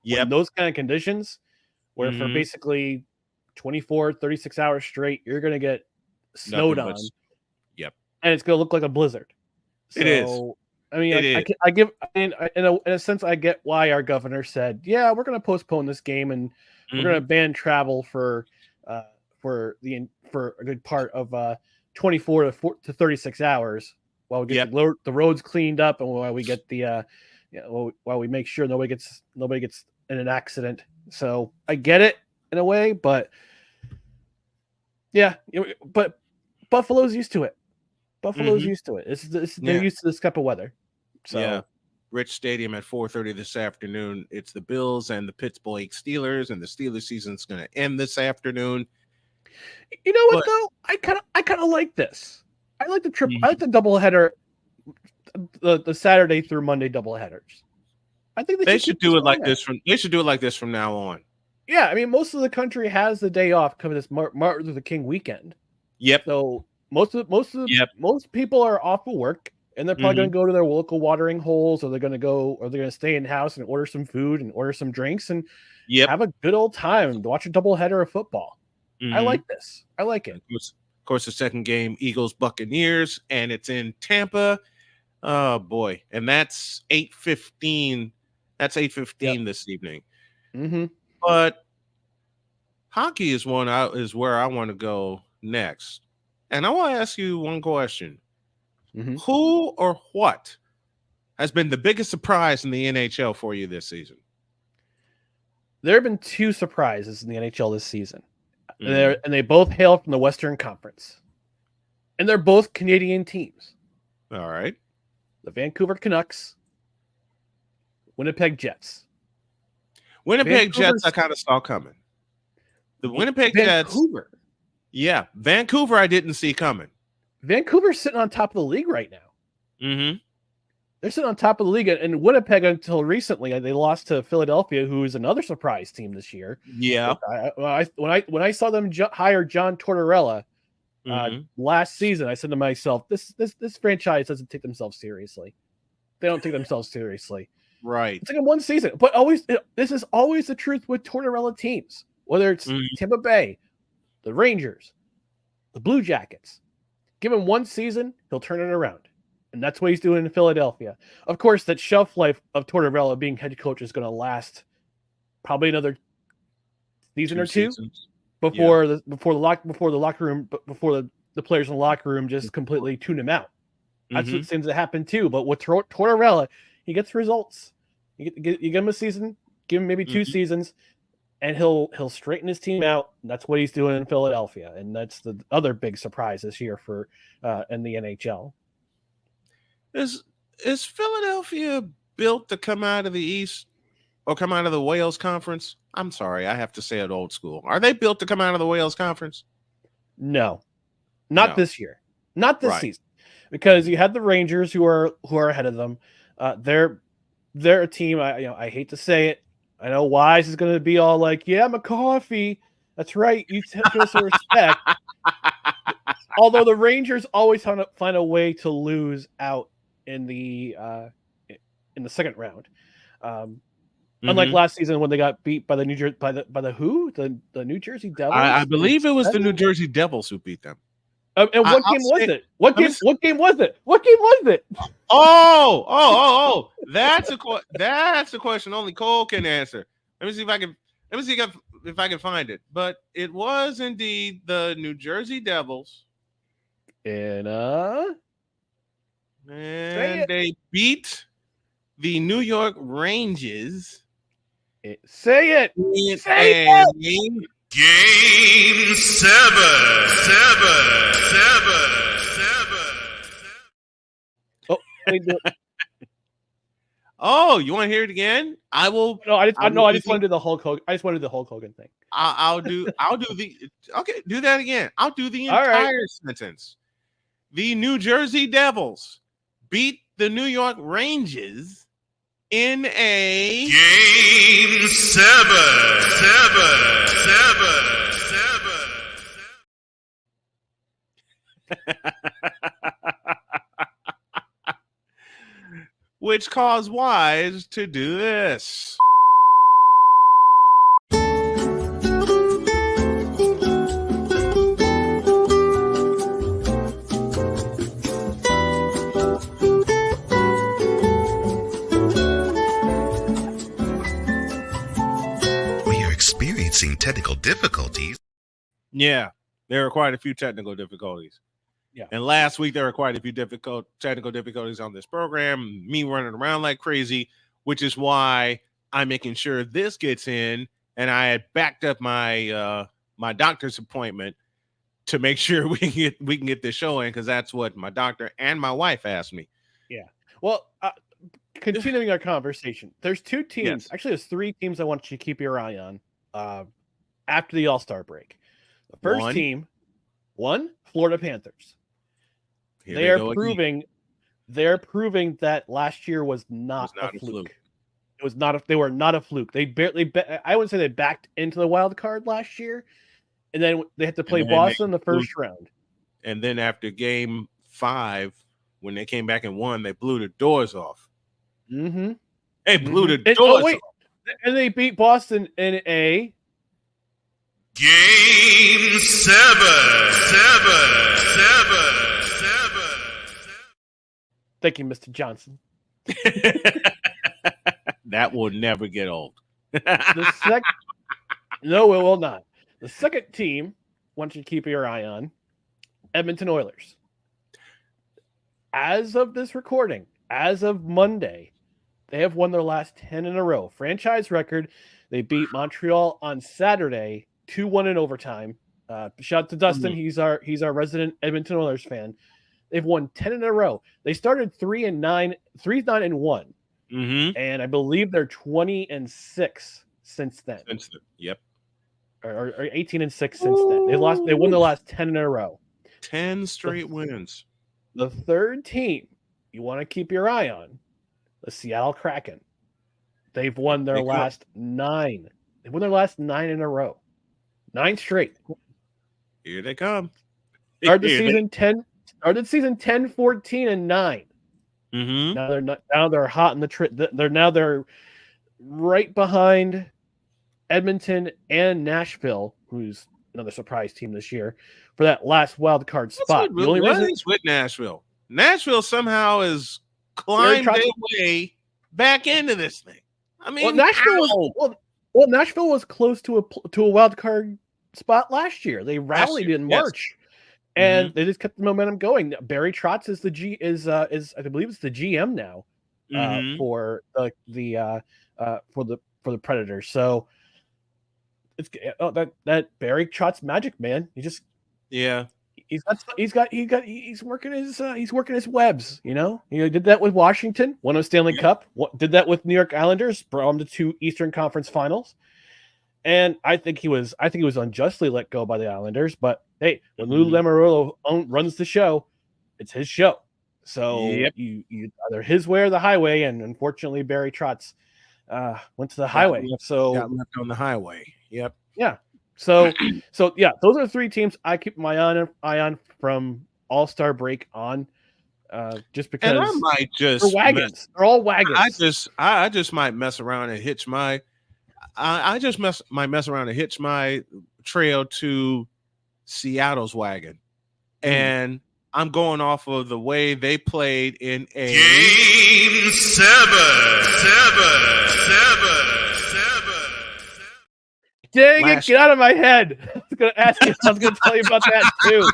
Yeah, those kind of conditions, where for basically 24, 36 hours straight, you're gonna get snowed on. Yep, and it's gonna look like a blizzard. So, it is. I mean, in a sense, I get why our governor said, "Yeah, we're going to postpone this game and we're going to ban travel for a good part of 24 to 36 hours while we get the roads cleaned up and while we get while we make sure nobody gets in an accident." So I get it in a way, but but Buffalo's used to it. Buffalo's used to it. They're used to this type of weather. So Rich Stadium at 4:30 this afternoon. It's the Bills and the Pittsburgh Steelers, and the Steelers season's going to end this afternoon. You know what though? I kind of like this. I like the trip. I like the doubleheader, the Saturday through Monday doubleheaders. I think they should do it like this from. They should do it like this from now on. Yeah, I mean, most of the country has the day off coming this Martin Luther King weekend. Yep. So most people are off of work, and they're probably going to go to their local watering holes, or they're going to stay in house and order some food and order some drinks and have a good old time and watch a doubleheader of football. I like this. I like it. Of course, the second game, Eagles Buccaneers, and it's in Tampa. Oh boy, and that's 8:15. That's 8:15 this evening. But hockey is where I want to go next. And I want to ask you one question. Who or what has been the biggest surprise in the NHL for you this season? There have been 2 surprises in the NHL this season. And they both hail from the Western Conference. And they're both Canadian teams. All right. The Vancouver Canucks, Winnipeg Jets. Winnipeg Jets I kind of saw coming. The Winnipeg Jets. Yeah, Vancouver I didn't see coming. Vancouver's sitting on top of the league right now. They're sitting on top of the league, and Winnipeg until recently they lost to Philadelphia, who is another surprise team this year. Yeah. When I saw them hire John Tortorella last season, I said to myself, this franchise doesn't take themselves seriously. They don't take themselves seriously. Right. It's like in one season, but this is always the truth with Tortorella teams, whether it's Tampa Bay, the Rangers, the Blue Jackets. Give him one season, he'll turn it around. And that's what he's doing in Philadelphia. Of course, that shelf life of Tortorella being head coach is going to last probably another season or two before the locker room, before the players in the locker room just completely tune him out. That's what seems to happen too. But with Tortorella, he gets results. You give him a season, give him maybe 2 seasons, and he'll straighten his team out. And that's what he's doing in Philadelphia, and that's the other big surprise this year for in the NHL. Is Philadelphia built to come out of the East or come out of the Wales Conference? I'm sorry, I have to say it old school. Are they built to come out of the Wales Conference? No, not this year, not this season, because you had the Rangers who are ahead of them. They're a team. I hate to say it. I know Wise is going to be all like, "Yeah, McCoffee, that's right. You give us some respect." Although the Rangers always find a way to lose out in the second round, unlike last season when they got beat by the New Jersey the New Jersey Devils. I believe it was the New Jersey Devils who beat them. And what game was it? What game was it? What game was it? Oh! That's a question only Cole can answer. Let me see if I can find it. But it was indeed the New Jersey Devils. And they beat the New York Rangers. Say it. Game 7. Oh, you want to hear it again? I will. No, I just want to do the Hulk Hogan. I just want to do the Hulk Hogan thing. I'll do the. Okay, do that again. I'll do the entire sentence. The New Jersey Devils beat the New York Rangers in a Game 7. which caused Wise to do this. Experiencing technical difficulties. Yeah, there are quite a few technical difficulties. Yeah. And last week there were quite a few technical difficulties on this program, me running around like crazy, which is why I'm making sure this gets in. And I had backed up my my doctor's appointment to make sure we can get this show in, because that's what my doctor and my wife asked me. Yeah. Well, continuing our conversation, there's 2 teams. Yes. Actually, there's 3 teams I want you to keep your eye on after the All-Star break. The first team, Florida Panthers. They're proving that last year was not a fluke. It was not. They were not a fluke. They barely. I wouldn't say they backed into the wild card last year, and then they had to play Boston in the first round. And then after Game 5, when they came back and won, they blew the doors off. Mm-hmm. They blew the doors off. And they beat Boston in a Game 7. Thank you, Mr. Johnson. That will never get old. No, it will not. The second team, I want you to keep your eye on, Edmonton Oilers. As of this recording, as of Monday, they have won their last 10 in a row. Franchise record. They beat Montreal on Saturday, 2-1 in overtime. Shout out to Dustin. He's our resident Edmonton Oilers fan. They've won 10 in a row. They started 3-9, 3-9-1. Mm-hmm. And I believe they're 20-6 since then. Yep. Or 18-6 since then. They won the last 10 in a row. 10 straight wins. The third team you want to keep your eye on the Seattle Kraken. They've won their They could. last 9. They've won their last 9 in a row. 9 straight. Here they come. Started the season 10-14-9. Mm-hmm. Now they're hot in the they're right behind Edmonton and Nashville, who's another surprise team this year, for that last wild card spot. The only reason is with Nashville somehow has climbed their way back into this thing. I mean, Nashville was close to a wild card spot last year. They rallied in March, and they just kept the momentum going. Barry Trotz is I believe it's the GM now for the Predators. So it's that Barry Trotz magic, man. He's working his webs. You know, he did that with Washington, won a Stanley Cup. Did that with New York Islanders, brought them to 2 Eastern Conference Finals. And I think he was unjustly let go by the Islanders. But hey, when Lou Lamoriello runs the show, it's his show. So you either his way or the highway. And unfortunately, Barry Trotz went to the highway. Got left on the highway. Yep. Yeah. So yeah, those are 3 teams I keep my eye on from All-Star break on. Just because, and I might just they're wagons. They're all wagons. I just might mess around and hitch my. I just might mess around and hitch my trail to Seattle's wagon, and I'm going off of the way they played in a Game 7. Dang it, get out of my head. I was going to tell you about that too.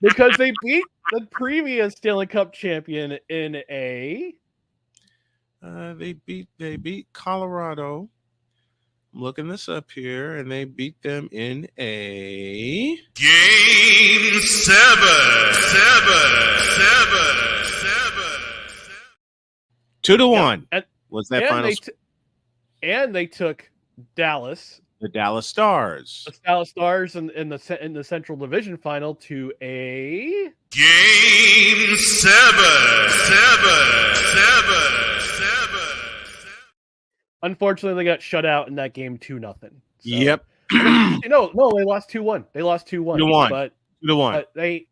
Because they beat the previous Stanley Cup champion in a... They beat Colorado. I'm looking this up here, and they beat them in a... Game 7. 2-1 was that final score. And they took Dallas, the Dallas Stars, in the Central Division final to a Game 7. Unfortunately, they got shut out in that game 2-0. So. Yep. No, they lost 2-1. They lost 2-1. But 2-1.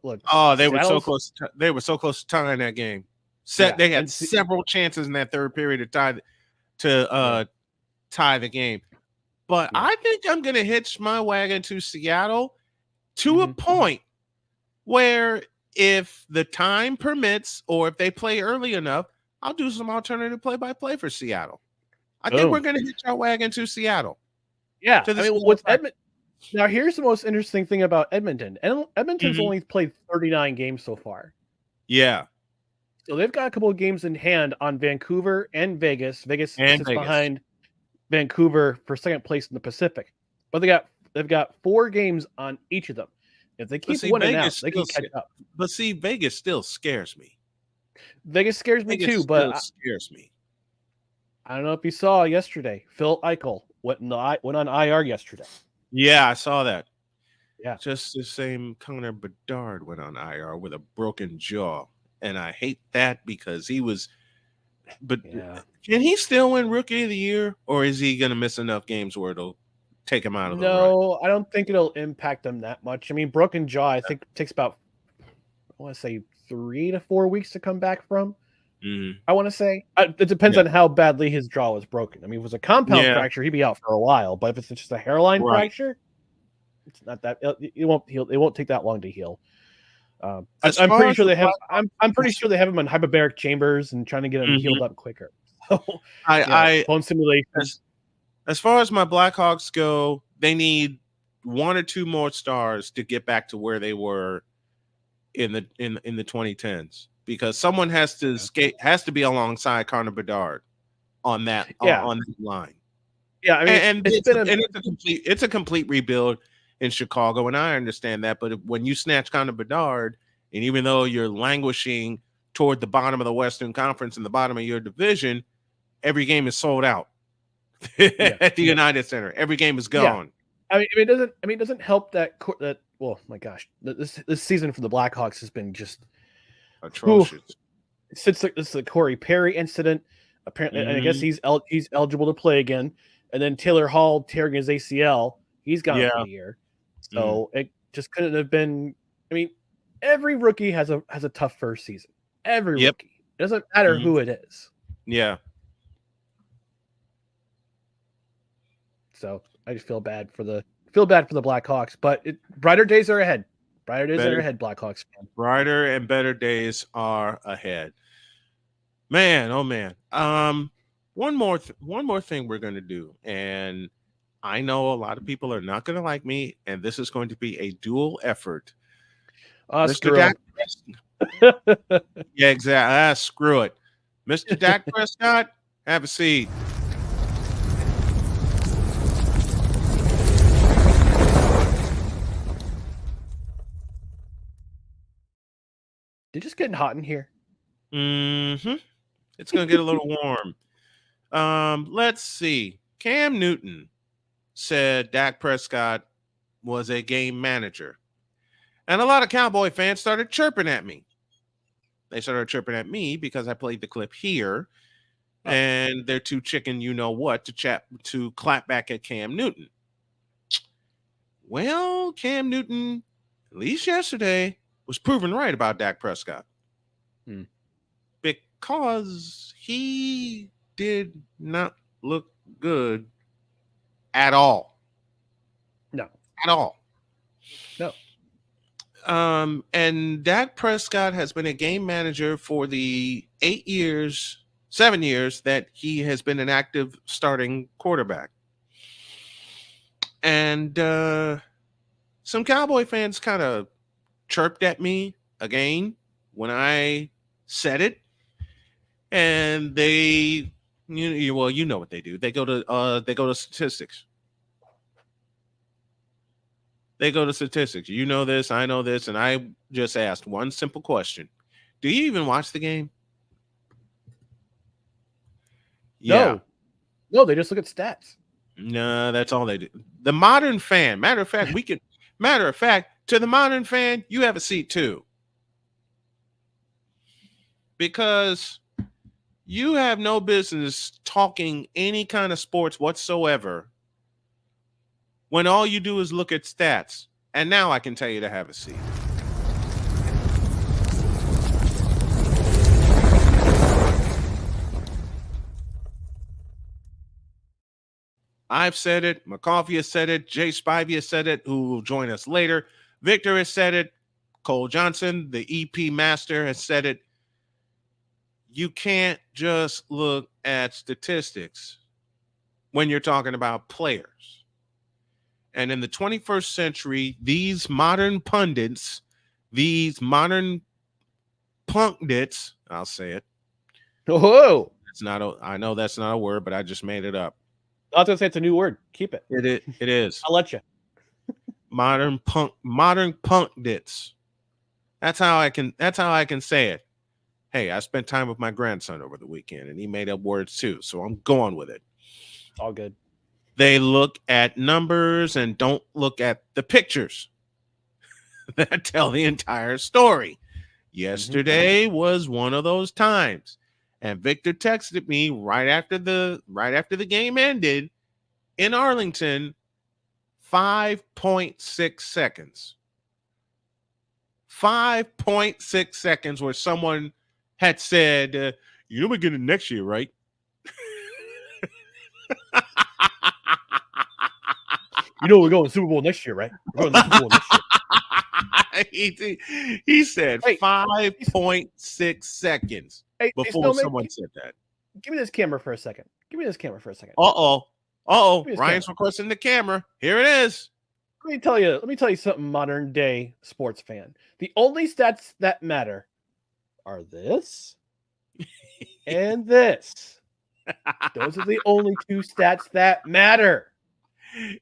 Look. Oh, they were so close. They were so close to tying that game. They had several chances in that third period to tie the game. But I think I'm going to hitch my wagon to Seattle to a point where if the time permits or if they play early enough, I'll do some alternative play-by-play for Seattle. I think we're going to hitch our wagon to Seattle. Yeah. What's Edmonton? Now, here's the most interesting thing about Edmonton. Edmonton's only played 39 games so far. Yeah. So they've got a couple of games in hand on Vancouver and Vegas. Vegas is behind Vancouver for second place in the Pacific. But they've got 4 games on each of them. If they keep winning out, they can catch up. But see, Vegas still scares me. Vegas scares me too, but scares me. I don't know if you saw yesterday. Phil Eichel went on IR yesterday. Yeah, I saw that. Yeah, just the same. Connor Bedard went on IR with a broken jaw, and I hate that because he was. But can he still win Rookie of the Year, or is he going to miss enough games where it'll take him out of the run? I don't think it'll impact him that much. I mean, broken jaw, I think takes about, I want to say 3 to 4 weeks to come back from. I want to say it depends on how badly his jaw was broken. I mean, if it was a compound fracture, he'd be out for a while. But if it's just a hairline fracture, it's not that it won't heal. It won't take that long to heal. I'm pretty sure they have. I'm pretty sure they have him in hyperbaric chambers and trying to get him healed up quicker. So, bone simulations. As far as my Blackhawks go, they need 1 or 2 more stars to get back to where they were in the 2010s. Because someone has to be alongside Connor Bedard on that on that line. Yeah, I mean, it's a complete rebuild in Chicago, and I understand that. But when you snatch Connor Bedard, and even though you're languishing toward the bottom of the Western Conference and the bottom of your division, every game is sold out at the United Center. Every game is gone. Yeah. It doesn't help that. Oh my gosh, this season for the Blackhawks has been just atrocious. since this is the Corey Perry incident, apparently, and I guess he's eligible to play again. And then Taylor Hall tearing his ACL, he's gone for the year. So it just couldn't have been. I mean, every rookie has a tough first season. Every rookie. It doesn't matter who it is. Yeah. So I just feel bad for the Blackhawks, but brighter days are ahead. Brighter days are ahead, Blackhawks fan. Brighter and better days are ahead. Man, oh man. One more thing we're going to do, and I know a lot of people are not going to like me, and this is going to be a dual effort. Mr. Dak, yeah, exactly. Screw it, Mr. Dak Prescott, have a seat. It's just getting hot in here. Mm-hmm. It's going to get a little warm. Let's see. Cam Newton said Dak Prescott was a game manager. And a lot of Cowboy fans started chirping at me. They started chirping at me because I played the clip here. And they're too chicken you-know-what to clap back at Cam Newton. Well, Cam Newton, at least yesterday, was proven right about Dak Prescott. Because he did not look good at all. No. At all. No. And Dak Prescott has been a game manager for the 7 years that he has been an active starting quarterback. And some Cowboy fans kind of chirped at me again when I said it. And they, you know what they do. They go to statistics. They go to statistics. You know this, I know this, and I just asked one simple question: do you even watch the game? Yeah. No, they just look at stats. No, that's all they do. The modern fan. Matter of fact, to the modern fan, you have a seat too. Because you have no business talking any kind of sports whatsoever when all you do is look at stats. And now I can tell you to have a seat. I've said it. McCoffee has said it. Jay Spivey has said it, who will join us later. Victor has said it. Cole Johnson, the EP master, has said it. You can't just look at statistics when you're talking about players. And in the 21st century, these modern pundits, these modern punkdits, I'll say it. Oh, I know that's not a word, but I just made it up. I was gonna say it's a new word. Keep it. It is. I'll let you. Modern punkdits. That's how I can say it. Hey, I spent time with my grandson over the weekend, and he made up words too, so I'm going with it. All good. They look at numbers and don't look at the pictures that tell the entire story. Yesterday was one of those times, and Victor texted me right after the game ended in Arlington. 5.6 seconds. 5.6 seconds where someone had said, you know we're getting next year, right? You know we're going to Super Bowl next year, right? We're going to Super Bowl next year. he said 5.6 seconds before Snowman, someone said that. Give me this camera for a second. Ryan's requesting the camera. Here it is. Let me tell you something, modern day sports fan. The only stats that matter are this and this. Those are the only two stats that matter.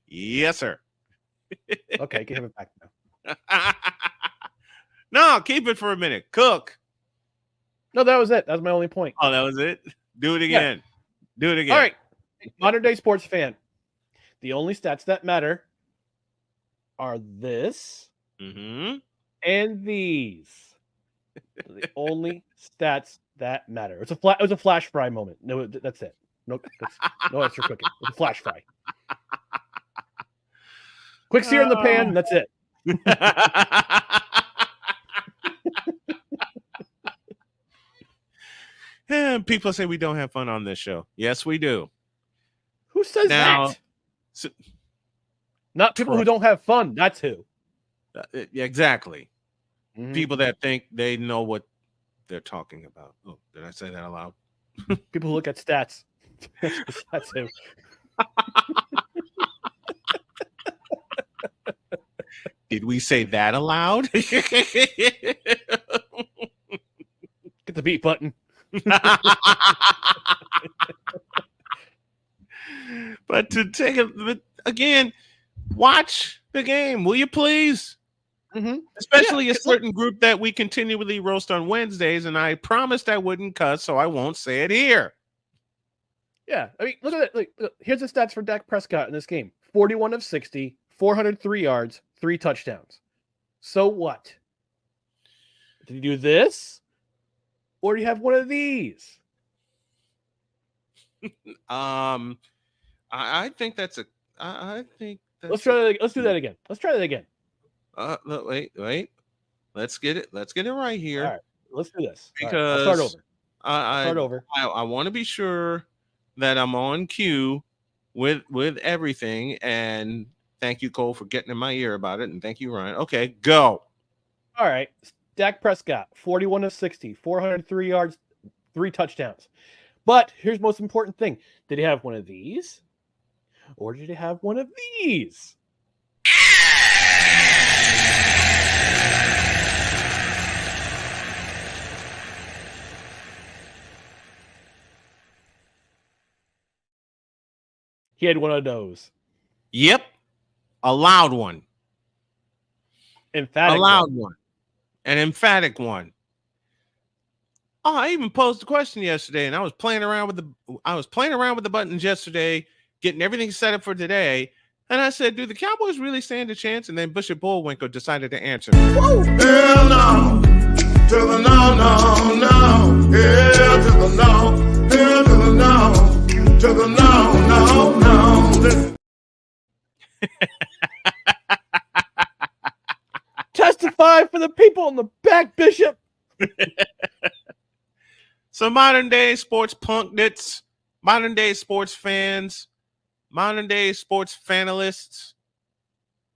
Yes, sir. Okay, give it back now. No, keep it for a minute. Cook. No, that was it. That was my only point. Oh, that was it? Do it again. Yeah. Do it again. All right. Modern day sports fan. The only stats that matter are this and these. The only stats that matter. It was a flash fry moment. No, that's it. No extra cooking. It was a flash fry. Quick sear in the pan, and that's it. People say we don't have fun on this show. Yes, we do. Who says that? Not people who don't have fun. That's who. Exactly. Mm-hmm. People that think they know what they're talking about. Oh, did I say that aloud? People who look at stats. That's who. Did we say that aloud? Get the beat button. But to take it again, watch the game, will you please? Mm-hmm. Especially a certain group that we continually roast on Wednesdays, and I promised I wouldn't cuss, so I won't say it here. Yeah, I mean, look at that. Look, here's the stats for Dak Prescott in this game: 41 of 60, 403 yards, 3 touchdowns. So what? Did you do this, or do you have one of these? I think that's a. I think that's Let's try. Let's do that again. Let's try that again. Wait. Let's get it right here. All right, let's do this. Because I'll start over. I want to be sure that I'm on cue with everything. And thank you, Cole, for getting in my ear about it. And thank you, Ryan. Okay, go. All right. Dak Prescott, 41 of 60, 403 yards, 3 touchdowns. But here's the most important thing. Did he have one of these? Or did he have one of these? He had one of those. Yep. A loud one. Emphatic. A loud one. An emphatic one. Oh, I even posed a question yesterday, and I was playing around with the buttons yesterday, getting everything set up for today. And I said, do the Cowboys really stand a chance? And then Bishop Bullwinkle decided to answer. Woo! Hell no. To the no, no, no. Hell to the no. Hell to the no. To the no, no, no. Testify for the people in the back, Bishop. So modern day sports pundits, modern day sports fans, modern day sports fanalists,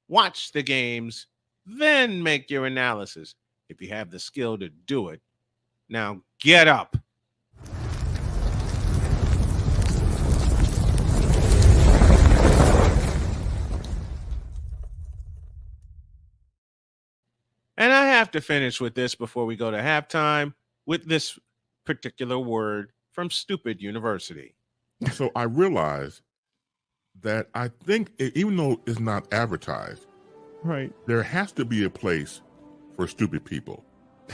watch the games, then make your analysis if you have the skill to do it. Now get up. And I have to finish with this before we go to halftime with this particular word from Stupid University. So I realized that I think even though it's not advertised, right, there has to be a place for stupid people.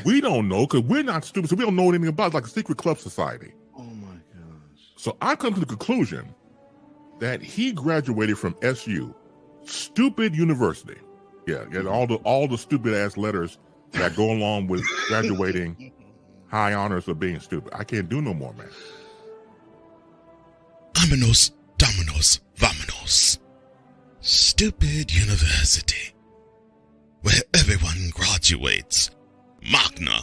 We don't know because we're not stupid, so we don't know anything about it, like a secret club society. Oh my gosh. So I come to the conclusion that he graduated from SU, Stupid University. Yeah, all the stupid ass letters that go along with graduating high honors of being stupid. I can't do no more, man. Vámonos, dominos, vámonos. Stupid University, where everyone graduates magna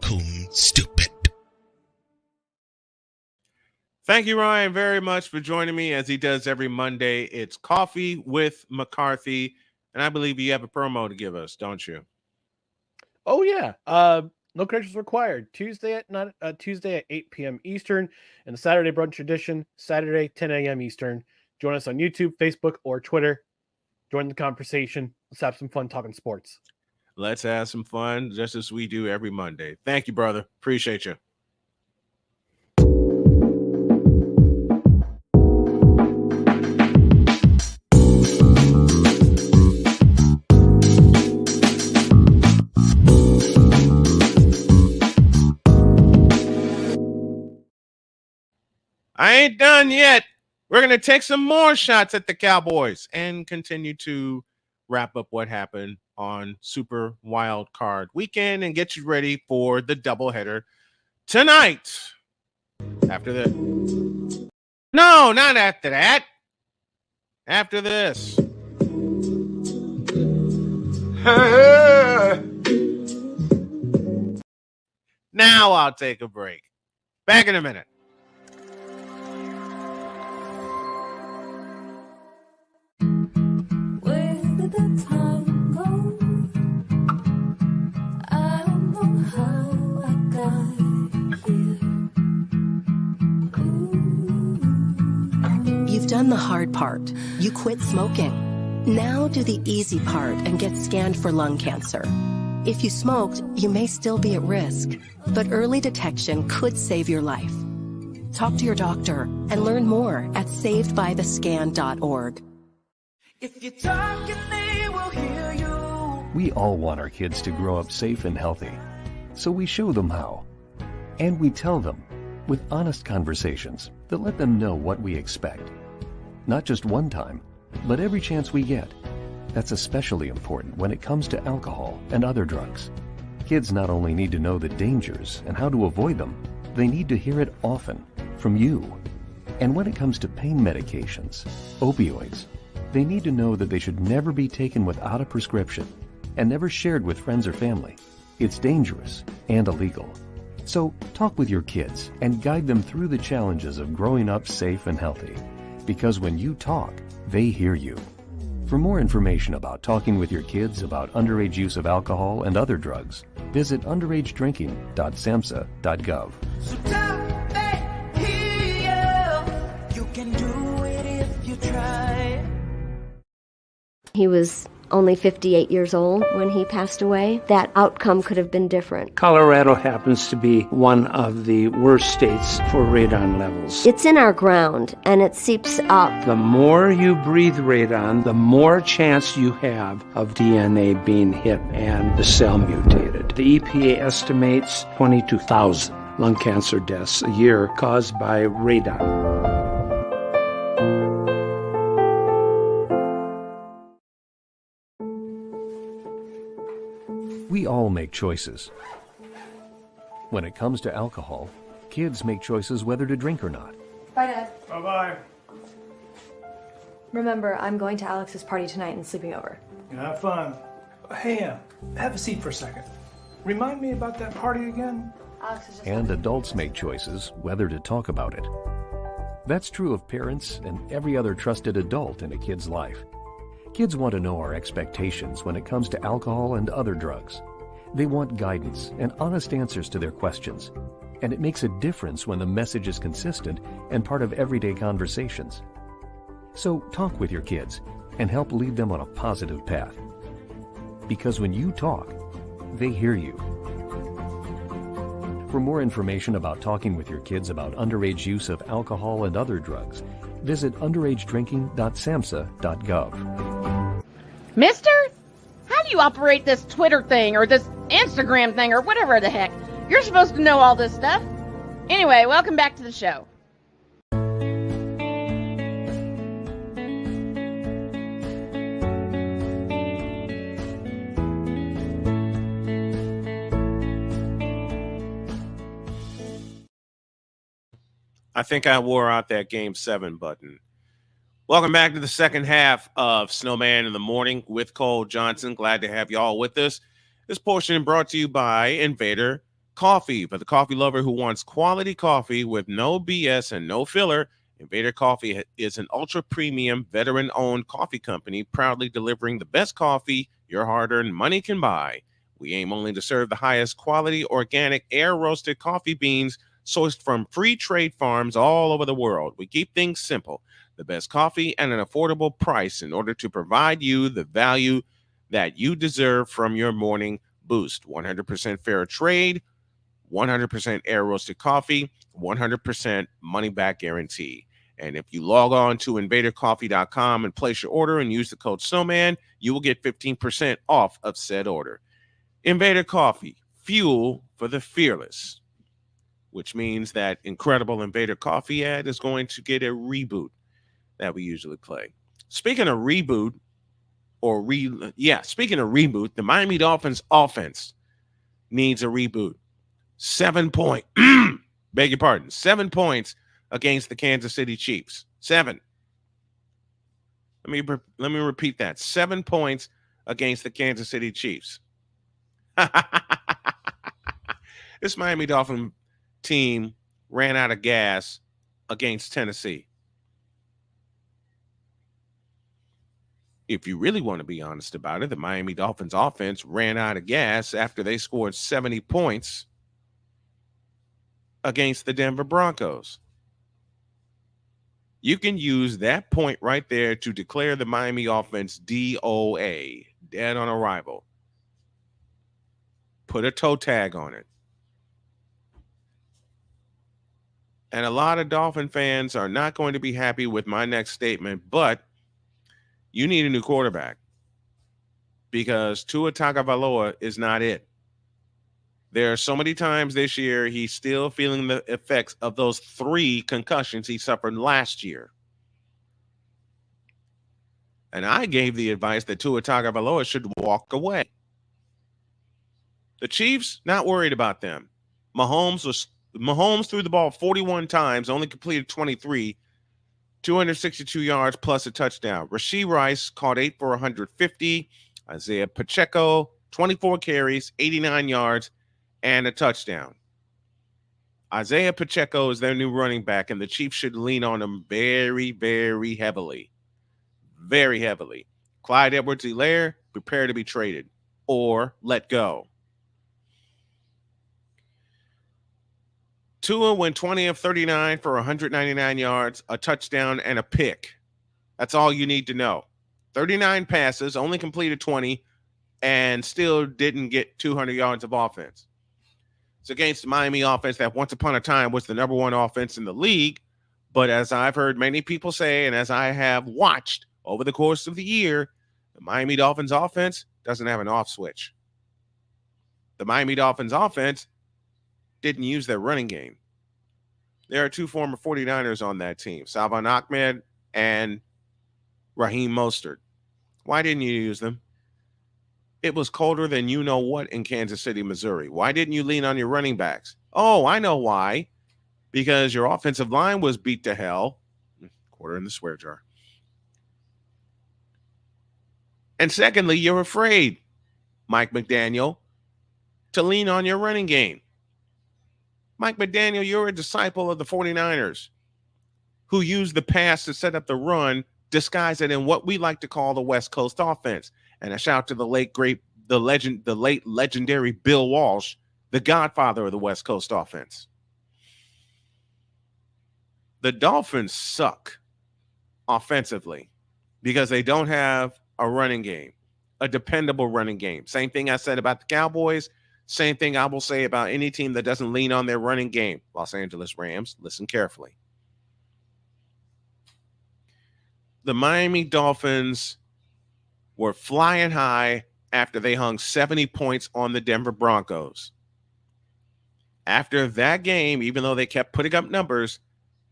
cum stupid. Thank you, Ryan, very much for joining me as he does every Monday. It's Coffee with McCarthy, and I believe you have a promo to give us, don't you? Oh yeah. No credentials required. Tuesday at 8 p.m. Eastern, and the Saturday brunch edition, Saturday 10 a.m. Eastern. Join us on YouTube, Facebook, or Twitter. Join the conversation. Let's have some fun talking sports. Let's have some fun, just as we do every Monday. Thank you, brother. Appreciate you. I ain't done yet. We're going to take some more shots at the Cowboys and continue to wrap up what happened on Super Wild Card Weekend and get you ready for the doubleheader tonight. After the No, not after that. After this. Now I'll take a break. Back in a minute. Where did the time go? I don't know how I got here. You've done the hard part. You quit smoking. Now do the easy part and get scanned for lung cancer. If you smoked, you may still be at risk, but early detection could save your life. Talk to your doctor and learn more at savedbythescan.org. If you talk and they will hear you. We all want our kids to grow up safe and healthy, so we show them how. And we tell them with honest conversations that let them know what we expect. Not just one time, but every chance we get. That's especially important when it comes to alcohol and other drugs. Kids not only need to know the dangers and how to avoid them, they need to hear it often from you. And when it comes to pain medications, opioids, they need to know that they should never be taken without a prescription and never shared with friends or family. It's dangerous and illegal. So talk with your kids and guide them through the challenges of growing up safe and healthy. Because when you talk, they hear you. For more information about talking with your kids about underage use of alcohol and other drugs, visit underagedrinking.samhsa.gov. So talk, they hear you. You can do it if you try. He was only 58 years old when he passed away. That outcome could have been different. Colorado happens to be one of the worst states for radon levels. It's in our ground, and it seeps up. The more you breathe radon, the more chance you have of DNA being hit and the cell mutated. The EPA estimates 22,000 lung cancer deaths a year caused by radon. We all make choices. When it comes to alcohol, kids make choices whether to drink or not. Bye, Dad. Bye-bye. Remember, I'm going to Alex's party tonight and sleeping over. Have fun. Hey, have a seat for a second. Remind me about that party again? Alex is just And adults make choices whether to talk about it. That's true of parents and every other trusted adult in a kid's life. Kids want to know our expectations when it comes to alcohol and other drugs. They want guidance and honest answers to their questions. And it makes a difference when the message is consistent and part of everyday conversations. So talk with your kids and help lead them on a positive path. Because when you talk, they hear you. For more information about talking with your kids about underage use of alcohol and other drugs, visit underagedrinking.samhsa.gov. Mister? How do you operate this Twitter thing or this Instagram thing or whatever the heck? You're supposed to know all this stuff. Anyway, welcome back to the show. I think I wore out that Game 7 button. Welcome back to the second half of Snowman in the Morning with Cole Johnson. Glad to have you all with us. This portion brought to you by Invader Coffee. For the coffee lover who wants quality coffee with no BS and no filler, Invader Coffee is an ultra-premium, veteran-owned coffee company proudly delivering the best coffee your hard-earned money can buy. We aim only to serve the highest quality, organic, air-roasted coffee beans sourced from free trade farms all over the world. We keep things simple. The best coffee at an affordable price in order to provide you the value that you deserve from your morning boost. 100% fair trade, 100% air roasted coffee, 100% money back guarantee. And if you log on to invadercoffee.com and place your order and use the code Snowman, you will get 15% off of said order. Invader Coffee, fuel for the fearless, which means that incredible Invader Coffee ad is going to get a reboot that we usually play. Speaking of reboot, Speaking of reboot, the Miami Dolphins offense needs a reboot. 7 point, beg your pardon, 7 points against the Kansas City Chiefs. 7. Let me repeat that. 7 points against the Kansas City Chiefs. This Miami Dolphin team ran out of gas against Tennessee. If you really want to be honest about it, the Miami Dolphins offense ran out of gas after they scored 70 points against the Denver Broncos. You can use that point right there to declare the Miami offense DOA, dead on arrival. Put a toe tag on it. And a lot of Dolphin fans are not going to be happy with my next statement, but you need a new quarterback because Tua Tagovailoa is not it. There are so many times this year he's still feeling the effects of those 3 concussions he suffered last year. And I gave the advice that Tua Tagovailoa should walk away. The Chiefs, not worried about them. Mahomes threw the ball 41 times, only completed 23, 262 yards plus a touchdown. Rashee Rice caught 8 for 150. Isaiah Pacheco, 24 carries, 89 yards, and a touchdown. Isaiah Pacheco is their new running back, and the Chiefs should lean on him very, very heavily. Very heavily. Clyde Edwards-Helaire, prepare to be traded or let go. Tua went 20 of 39 for 199 yards, a touchdown, and a pick. That's all you need to know. 39 passes, only completed 20, and still didn't get 200 yards of offense. It's against the Miami offense that once upon a time was the number 1 offense in the league. But as I've heard many people say, and as I have watched over the course of the year, the Miami Dolphins offense doesn't have an off switch. The Miami Dolphins offense didn't use their running game. There are 2 former 49ers on that team, Salvon Ahmed and Raheem Mostert. Why didn't you use them? It was colder than you know what in Kansas City, Missouri. Why didn't you lean on your running backs? Oh, I know why. Because your offensive line was beat to hell. Quarter in the swear jar. And secondly, you're afraid, Mike McDaniel, to lean on your running game. Mike McDaniel, you're a disciple of the 49ers who used the pass to set up the run, disguise it in what we like to call the West Coast offense. And a shout to the late legendary Bill Walsh, the godfather of the West Coast offense. The Dolphins suck offensively because they don't have a running game, a dependable running game. Same thing I said about the Cowboys. Same thing I will say about any team that doesn't lean on their running game. Los Angeles Rams, listen carefully. The Miami Dolphins were flying high after they hung 70 points on the Denver Broncos. After that game, even though they kept putting up numbers,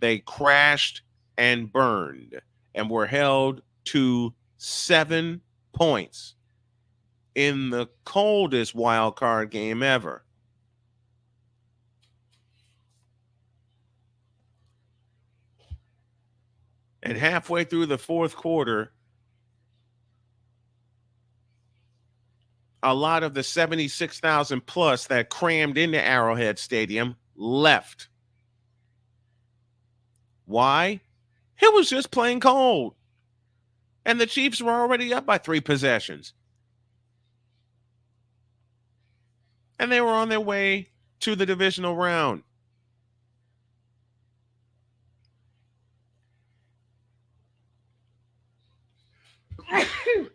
they crashed and burned and were held to 7 points in the coldest wild card game ever. And halfway through the 4th quarter, a lot of the 76,000 plus that crammed into Arrowhead Stadium left. Why? It was just plain cold. And the Chiefs were already up by 3 possessions. And they were on their way to the divisional round.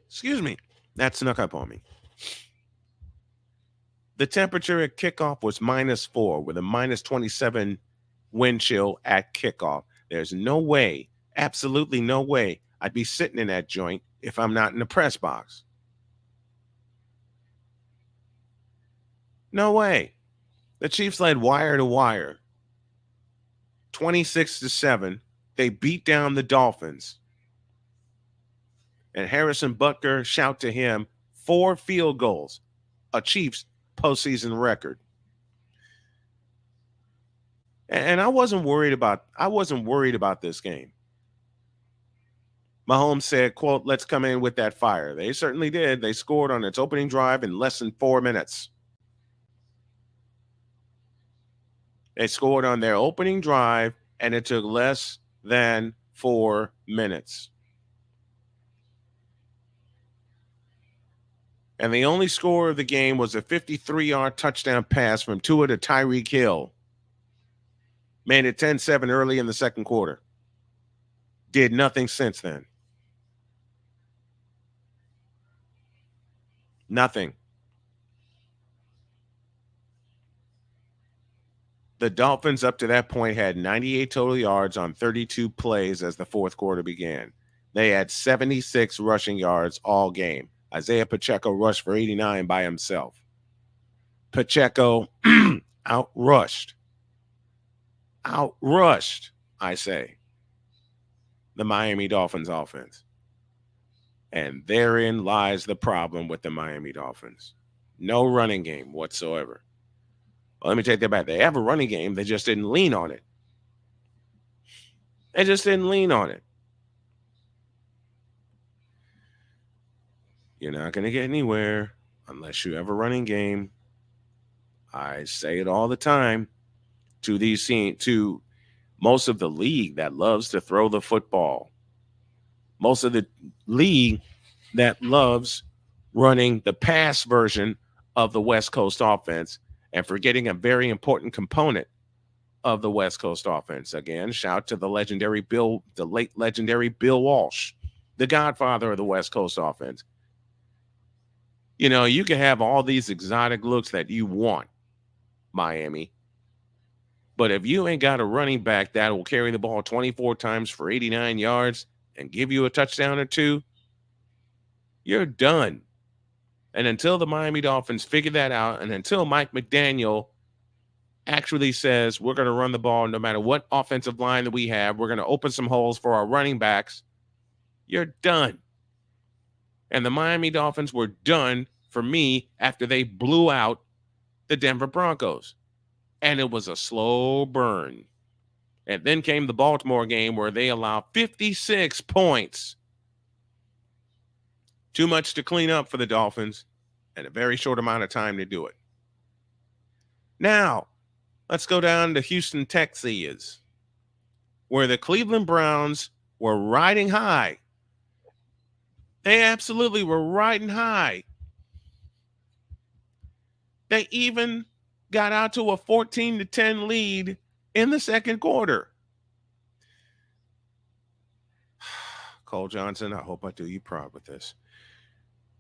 Excuse me. That snuck up on me. The temperature at kickoff was -4 with a -27 wind chill at kickoff. There's no way, absolutely no way, I'd be sitting in that joint if I'm not in the press box. No way. The Chiefs led wire to wire. 26-7. They beat down the Dolphins. And Harrison Butker, shout to him, 4 field goals, a Chiefs postseason record. And I wasn't worried about this game. Mahomes said, quote, "Let's come in with that fire." They certainly did. They scored on its opening drive in less than 4 minutes. They scored on their opening drive, and it took less than 4 minutes. And the only score of the game was a 53-yard touchdown pass from Tua to Tyreek Hill. Made it 10-7 early in the second quarter. Did nothing since then. Nothing. The Dolphins up to that point had 98 total yards on 32 plays as the fourth quarter began. They had 76 rushing yards all game. Isaiah Pacheco rushed for 89 by himself. Pacheco outrushed, I say, the Miami Dolphins offense. And therein lies the problem with the Miami Dolphins. No running game whatsoever. Well, let me take that back. They have a running game. They just didn't lean on it. You're not going to get anywhere unless you have a running game. I say it all the time to most of the league that loves to throw the football. Most of the league that loves running the pass version of the West Coast offense and forgetting a very important component of the West Coast offense. Again, shout to the late legendary Bill Walsh, the godfather of the West Coast offense. You know, you can have all these exotic looks that you want, Miami. But if you ain't got a running back that will carry the ball 24 times for 89 yards and give you a touchdown or two, you're done. And until the Miami Dolphins figure that out, and until Mike McDaniel actually says we're going to run the ball no matter what offensive line that we have, we're going to open some holes for our running backs, you're done. And the Miami Dolphins were done for me after they blew out the Denver Broncos. And it was a slow burn. And then came the Baltimore game where they allowed 56 points. Too much to clean up for the Dolphins and a very short amount of time to do it. Now, let's go down to Houston, Texas, where the Cleveland Browns were riding high. They absolutely were riding high. They even got out to a 14-10 lead in the second quarter. Cole Johnson, I hope I do you proud with this.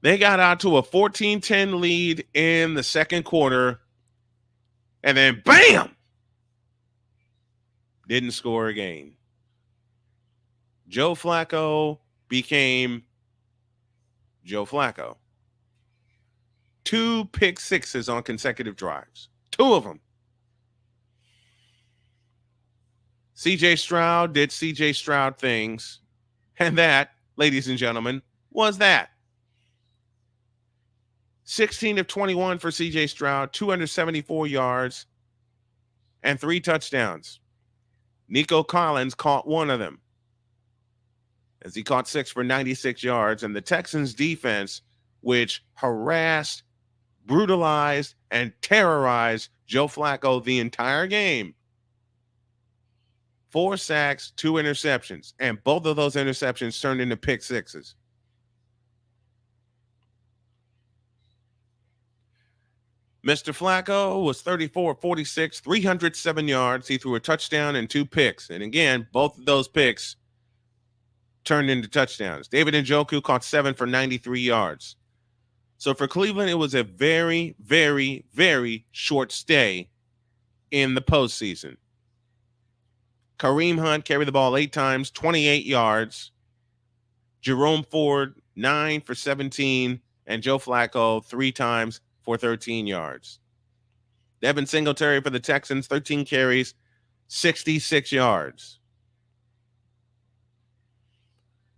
They got out to a 14-10 lead in the second quarter, and then bam! Didn't score again. Joe Flacco became Joe Flacco. 2 pick sixes on consecutive drives. 2 of them. CJ Stroud did CJ Stroud things. And that, ladies and gentlemen, was that. 16 of 21 for CJ Stroud, 274 yards, and 3 touchdowns. Nico Collins caught 1 of them, as he caught 6 for 96 yards. And the Texans defense, which harassed, brutalized, and terrorized Joe Flacco the entire game. 4 sacks, 2 interceptions, and both of those interceptions turned into pick sixes. Mr. Flacco was 34-46, 307 yards. He threw a touchdown and 2 picks. And again, both of those picks turned into touchdowns. David Njoku caught 7 for 93 yards. So for Cleveland, it was a very, very, very short stay in the postseason. Kareem Hunt carried the ball 8 times, 28 yards. Jerome Ford, 9 for 17. And Joe Flacco, 3 times for 13 yards. Devin Singletary for the Texans, 13 carries, 66 yards.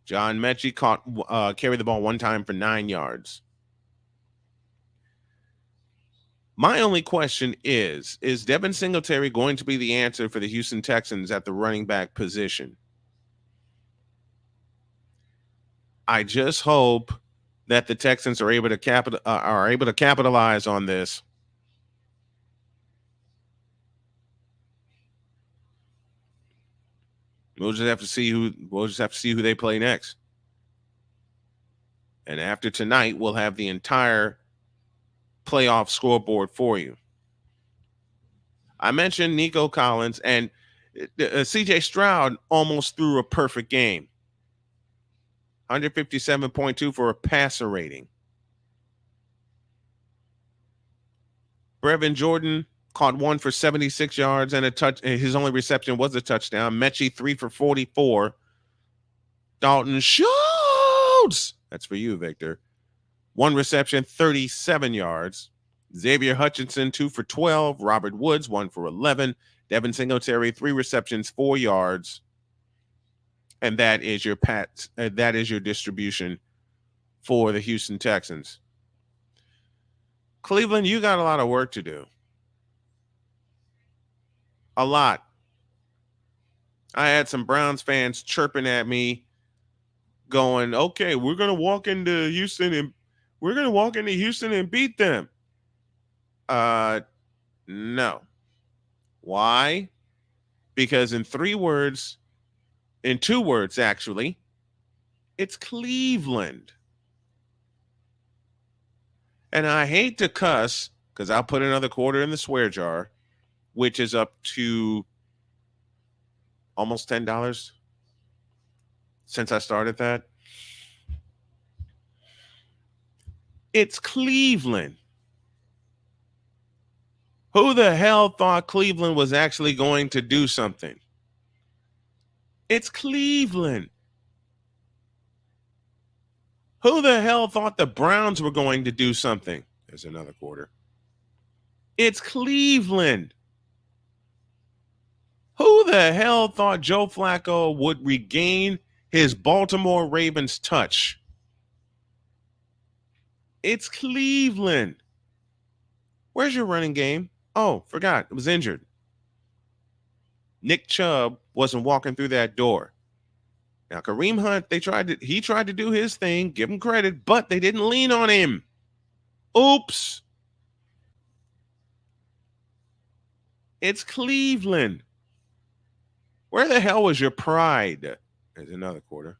John Mechie carried the ball one time for 9 yards. My only question is Devin Singletary going to be the answer for the Houston Texans at the running back position? I just hope that the Texans are able to capitalize on this. We'll just have to see who they play next. And after tonight, we'll have the entire playoff scoreboard for you. I mentioned Nico Collins, and CJ Stroud almost threw a perfect game. 157.2 for a passer rating. Brevin Jordan caught one for 76 yards and a touch. His only reception was a touchdown. Mechie 3 for 44. Dalton Schultz. That's for you, Victor. 1 reception, 37 yards. Xavier Hutchinson 2 for 12. Robert Woods 1 for 11. Devin Singletary 3 receptions, 4 yards. And that is your distribution for the Houston Texans. Cleveland, you got a lot of work to do. A lot. I had some Browns fans chirping at me, going, "Okay, we're gonna walk into Houston and beat them." No. Why? Because in 2 words actually, it's Cleveland. And I hate to cuss because I'll put another quarter in the swear jar, which is up to almost $10 since I started that. It's Cleveland. Who the hell thought Cleveland was actually going to do something? It's Cleveland. Who the hell thought the Browns were going to do something? There's another quarter. It's Cleveland. Who the hell thought Joe Flacco would regain his Baltimore Ravens touch? It's Cleveland. Where's your running game? Oh, forgot. It was injured. Nick Chubb wasn't walking through that door. Now, Kareem Hunt, he tried to do his thing, give him credit, but they didn't lean on him. Oops. It's Cleveland. Where the hell was your pride? There's another quarter.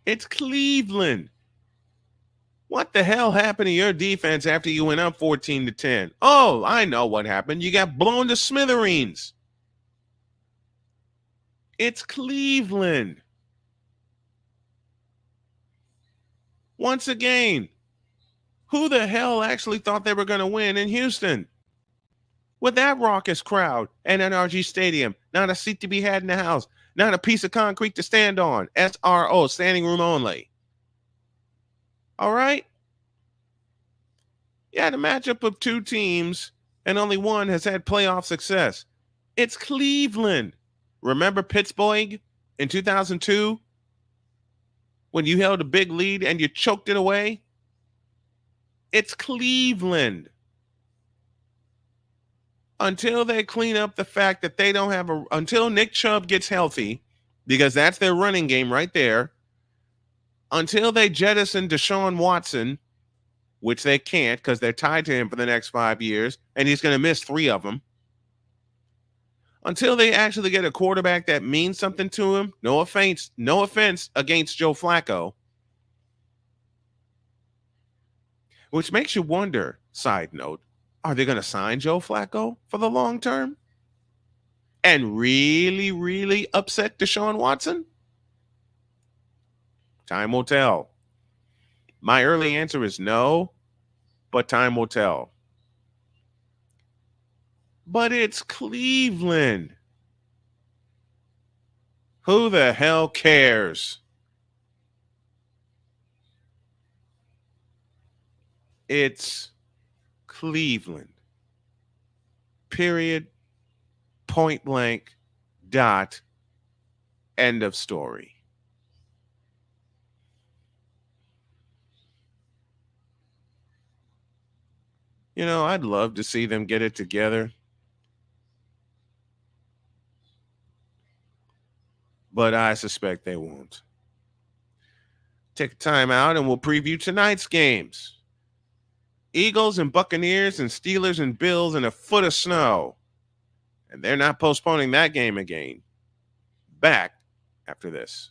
It's Cleveland. What the hell happened to your defense after you went up 14-10? Oh, I know what happened. You got blown to smithereens. It's Cleveland. Once again, who the hell actually thought they were going to win in Houston? With that raucous crowd and NRG Stadium, not a seat to be had in the house, not a piece of concrete to stand on. SRO, standing room only. All right? Yeah, the matchup of 2 teams, and only one has had playoff success. It's Cleveland. Remember Pittsburgh in 2002? When you held a big lead and you choked it away? It's Cleveland. Until they clean up the fact that they don't have until Nick Chubb gets healthy, because that's their running game right there, until they jettison Deshaun Watson, which they can't because they're tied to him for the next 5 years, and he's going to miss 3 of them. Until they actually get a quarterback that means something to him, no offense against Joe Flacco, which makes you wonder, side note, are they going to sign Joe Flacco for the long term and really, really upset Deshaun Watson? Time will tell. My early answer is no, but time will tell. But it's Cleveland. Who the hell cares? It's Cleveland. Period. Point blank. Dot. End of story. You know, I'd love to see them get it together. But I suspect they won't. Take a time out and we'll preview tonight's games. Eagles and Buccaneers and Steelers and Bills and a foot of snow. And they're not postponing that game again. Back after this.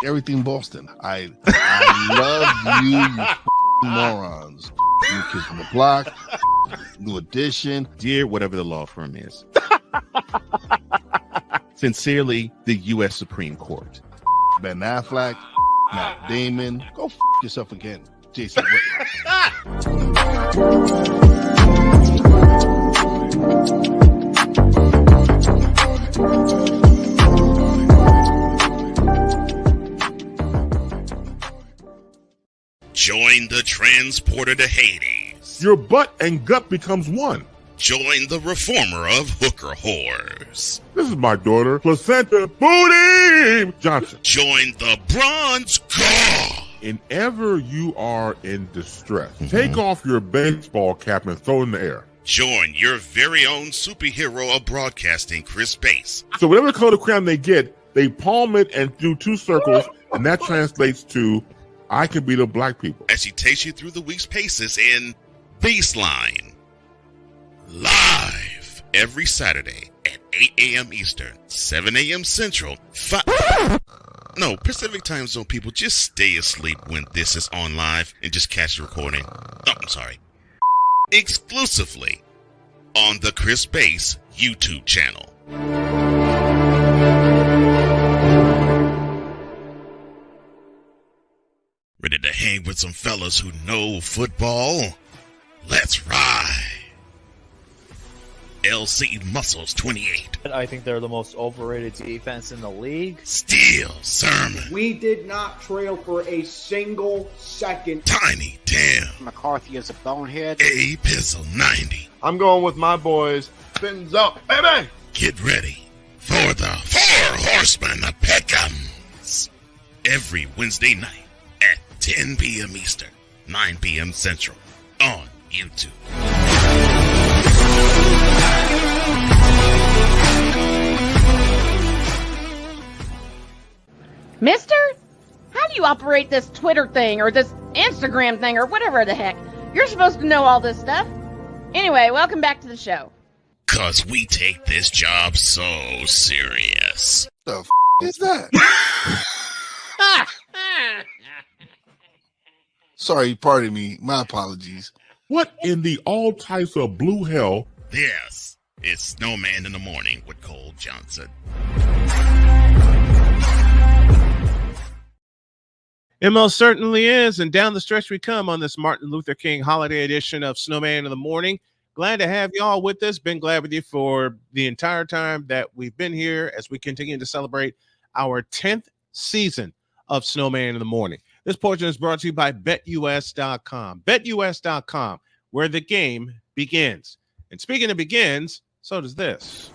Everything Boston. I love you, you morons. New Kids on the Block, New Edition. Dear whatever the law firm is. Sincerely, the U.S. Supreme Court. Ben Affleck, Matt Damon. Go yourself again, Jason Whitlock. Join the transporter to Hades. Your butt and gut becomes one. Join the reformer of hooker whores. This is my daughter, Placenta Booty Johnson. Join the bronze god. Whenever you are in distress, take off your baseball cap and throw it in the air. Join your very own superhero of broadcasting, Chris Bass. So whatever color crayon they get, they palm it and do two circles, and that translates to I can beat up black people. As he takes you through the week's paces in Baseline. Live every Saturday at 8 a.m. Eastern, 7 a.m. Central, Pacific Time Zone people, just stay asleep when this is on live and just catch the recording. Oh, I'm sorry. Exclusively on the Chris Bass YouTube channel. Ready to hang with some fellas who know football? Let's ride. LC Muscles 28. I think they're the most overrated defense in the league. Steel Sermon. We did not trail for a single second. Tiny Tim. McCarthy is a bonehead. A Pizzle 90. I'm going with my boys. Fins up, baby. Get ready for the Four Horsemen of Pick'ems. Every Wednesday night at 10 p.m. Eastern, 9 p.m. Central on YouTube. Mister, how do you operate this Twitter thing or this Instagram thing or whatever the heck? You're supposed to know all this stuff. Anyway, welcome back to the show. 'Cause we take this job so serious. The is that? Sorry, pardon me. My apologies. What in the all types of blue hell? This is Snowman in the Morning with Cole Johnson. It most certainly is, and down the stretch we come on this Martin Luther King holiday edition of Snowman in the Morning. Glad to have y'all with us. Been glad with you for the entire time that we've been here as we continue to celebrate our 10th season of Snowman in the Morning. This portion is brought to you by BetUS.com. BetUS.com, where the game begins. And speaking of begins, so does this.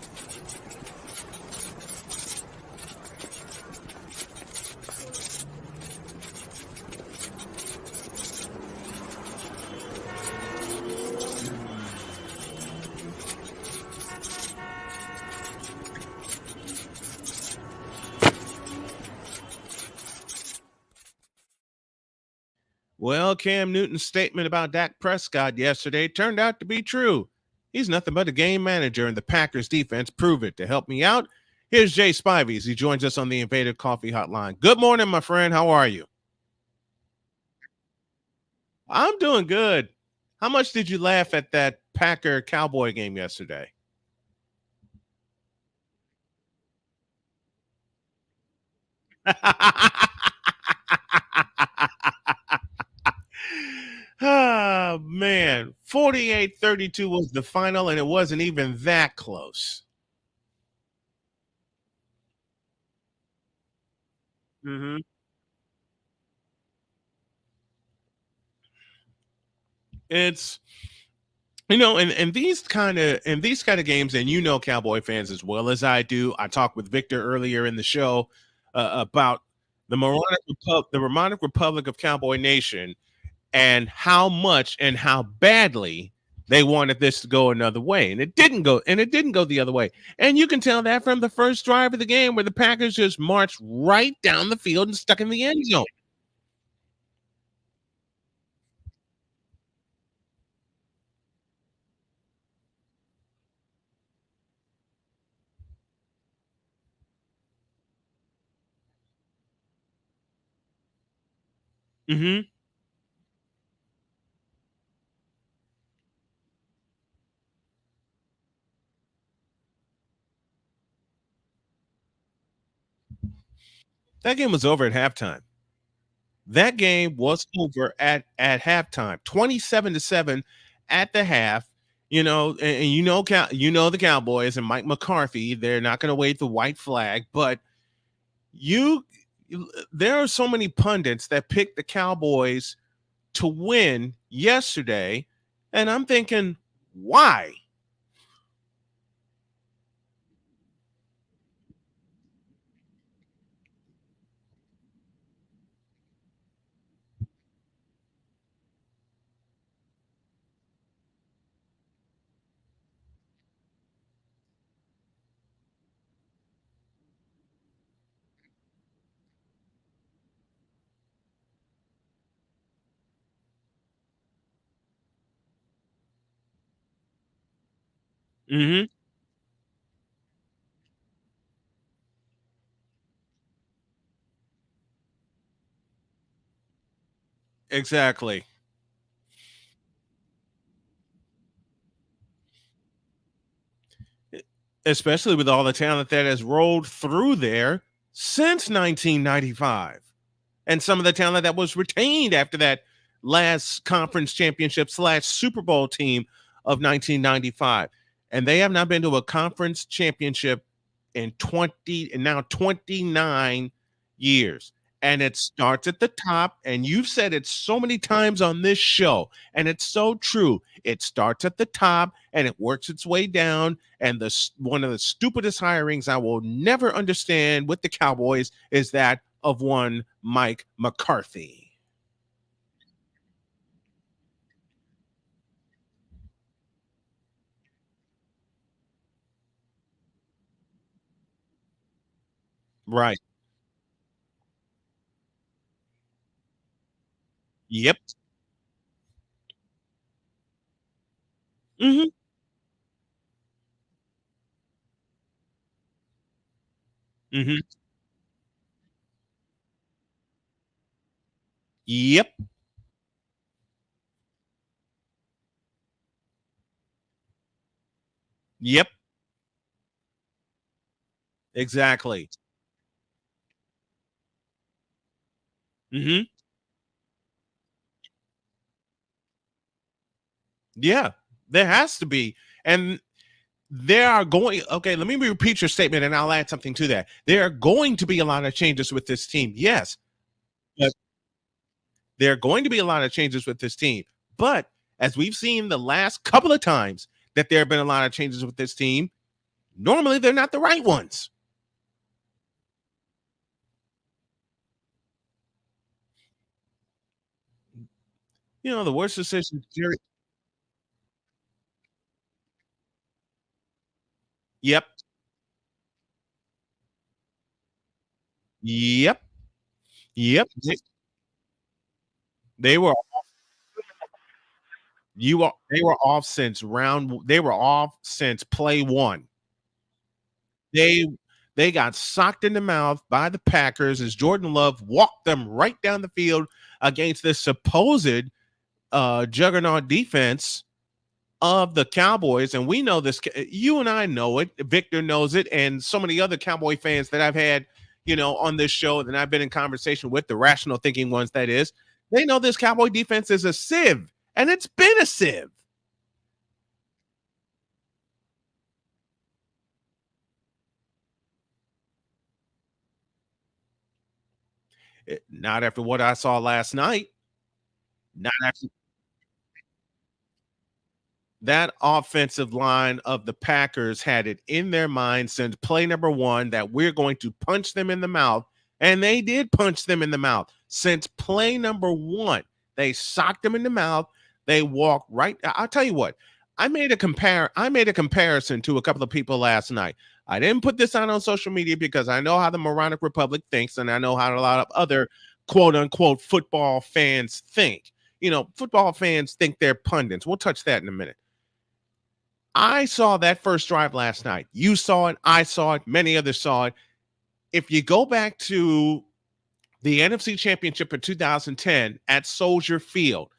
Well, Cam Newton's statement about Dak Prescott yesterday turned out to be true. He's nothing but a game manager, and the Packers defense proved it. To help me out, here's Jay Spivey. He joins us on the Invader Coffee Hotline. Good morning, my friend. How are you? I'm doing good. How much did you laugh at that Packer Cowboy game yesterday? Oh, man. 48-32 was the final, and it wasn't even that close. Mm-hmm. It's and these kind of games, and Cowboy fans as well as I do. I talked with Victor earlier in the show about the Moronic Republic of Cowboy Nation and how much and how badly they wanted this to go another way, and it didn't go the other way. And you can tell that from the first drive of the game where the Packers just marched right down the field and stuck in the end zone. Mm-hmm. That game was over at halftime. That game was over at halftime, 27-7 at the half. The Cowboys and Mike McCarthy, they're not going to wave the white flag, but you there are so many pundits that picked the Cowboys to win yesterday, and I'm thinking, why? Mm-hmm. Exactly. Especially with all the talent that has rolled through there since 1995. And some of the talent that was retained after that last conference championship / Super Bowl team of 1995. And they have not been to a conference championship in 29 years. And it starts at the top. And you've said it so many times on this show, and it's so true. It starts at the top and it works its way down. And one of the stupidest hirings I will never understand with the Cowboys is that of one Mike McCarthy. Right. Yep. Mm-hmm. Mm-hmm. Yep. Yep. Exactly. Mm-hmm. Yeah. There has to be. And there are going, okay, let me repeat your statement and I'll add something to that. There are going to be a lot of changes with this team. Yes. But there are going to be a lot of changes with this team. But as we've seen the last couple of times that there have been a lot of changes with this team, normally they're not the right ones. The worst decision, Jerry. Yep. Yep. Yep. They were they were off since play one. They they got socked in the mouth by the Packers as Jordan Love walked them right down the field against this supposed juggernaut defense of the Cowboys. And we know this, you and I know it, Victor knows it, and so many other Cowboy fans that I've had, on this show and I've been in conversation with, the rational thinking ones, that is, they know this Cowboy defense is a sieve, and it's been a sieve. Not after what I saw last night. Not after that offensive line of the Packers had it in their mind since play number one that we're going to punch them in the mouth. And they did punch them in the mouth. Since play number one, they socked them in the mouth. They walked right. I'll tell you what, I made a comparison to a couple of people last night. I didn't put this out on social media because I know how the Moronic Republic thinks, and I know how a lot of other quote unquote football fans think. You know, football fans think they're pundits. We'll touch that in a minute. I saw that first drive last night. You saw it. I saw it. Many others saw it. If you go back to the NFC Championship in 2010 at Soldier Field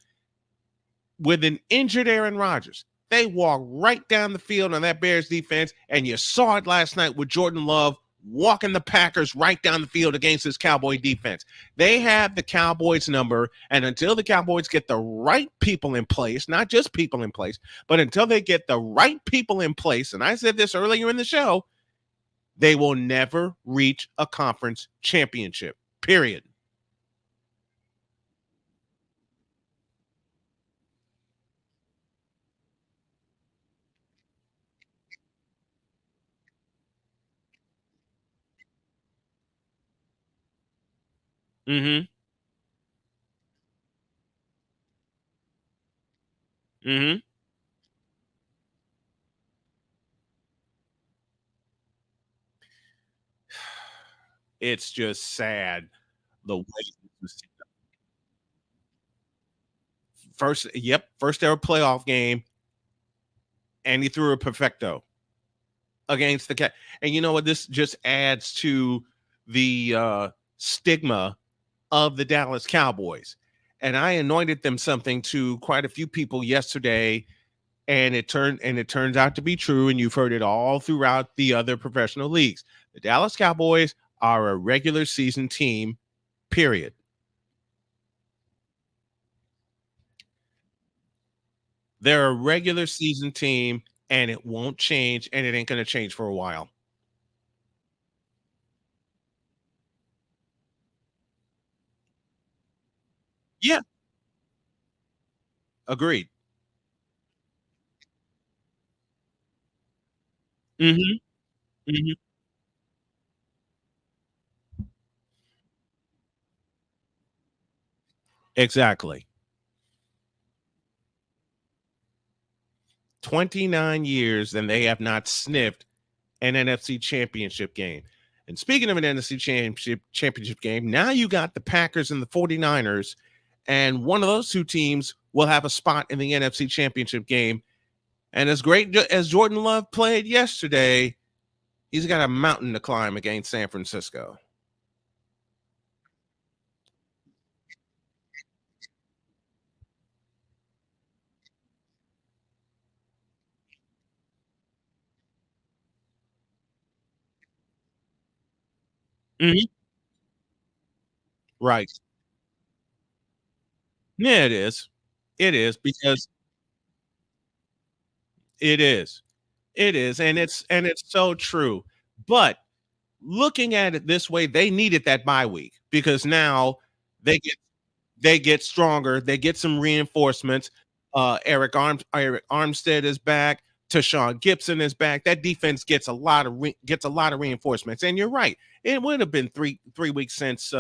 with an injured Aaron Rodgers, they walked right down the field on that Bears defense, and you saw it last night with Jordan Love walking the Packers right down the field against this Cowboy defense. They have the Cowboys number, and until the Cowboys get the right people in place, not just people in place, but until they get the right people in place, and I said this earlier in the show, they will never reach a conference championship, period. Mm-hmm. Mm-hmm. It's just sad the way first ever playoff game, and he threw a perfecto against the cat. And you know what? This just adds to the stigma of the Dallas Cowboys. And I anointed them something to quite a few people yesterday, and it turns out to be true. And you've heard it all throughout the other professional leagues. The Dallas Cowboys are a regular season team, period. They're a regular season team, and it won't change, and it ain't going to change for a while. Yeah, agreed. Mhm, mhm. Exactly. 29 years, and they have not sniffed an NFC championship game. And speaking of an NFC championship game, now you got the Packers and the 49ers, and one of those two teams will have a spot in the NFC championship game. And as great as Jordan Love played yesterday, he's got a mountain to climb against San Francisco. Mhm. Right. Yeah, it is. It is because it is. It is, and it's so true. But looking at it this way, they needed that bye week because now they get they get stronger. They get some reinforcements. Eric Armstead is back. Tashawn Gibson is back. That defense gets a lot of reinforcements. And you're right. It would have been three weeks since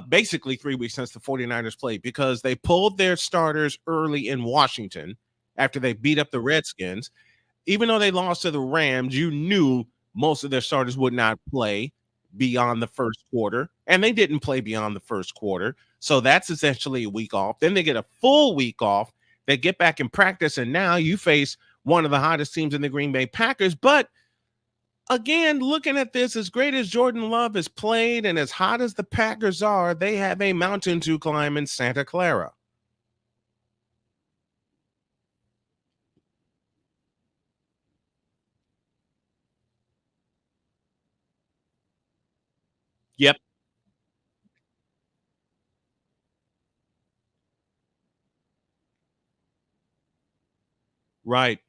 basically 3 weeks since the 49ers played because they pulled their starters early in Washington after they beat up the Redskins. Even though they lost to the Rams, you knew most of their starters would not play beyond the first quarter, and they didn't play beyond the first quarter. So that's essentially a week off. Then they get a full week off. They get back in practice, and now you face one of the hottest teams in the Green Bay Packers. But again, looking at this, as great as Jordan Love has played and as hot as the Packers are, they have a mountain to climb in Santa Clara. Yep. Right.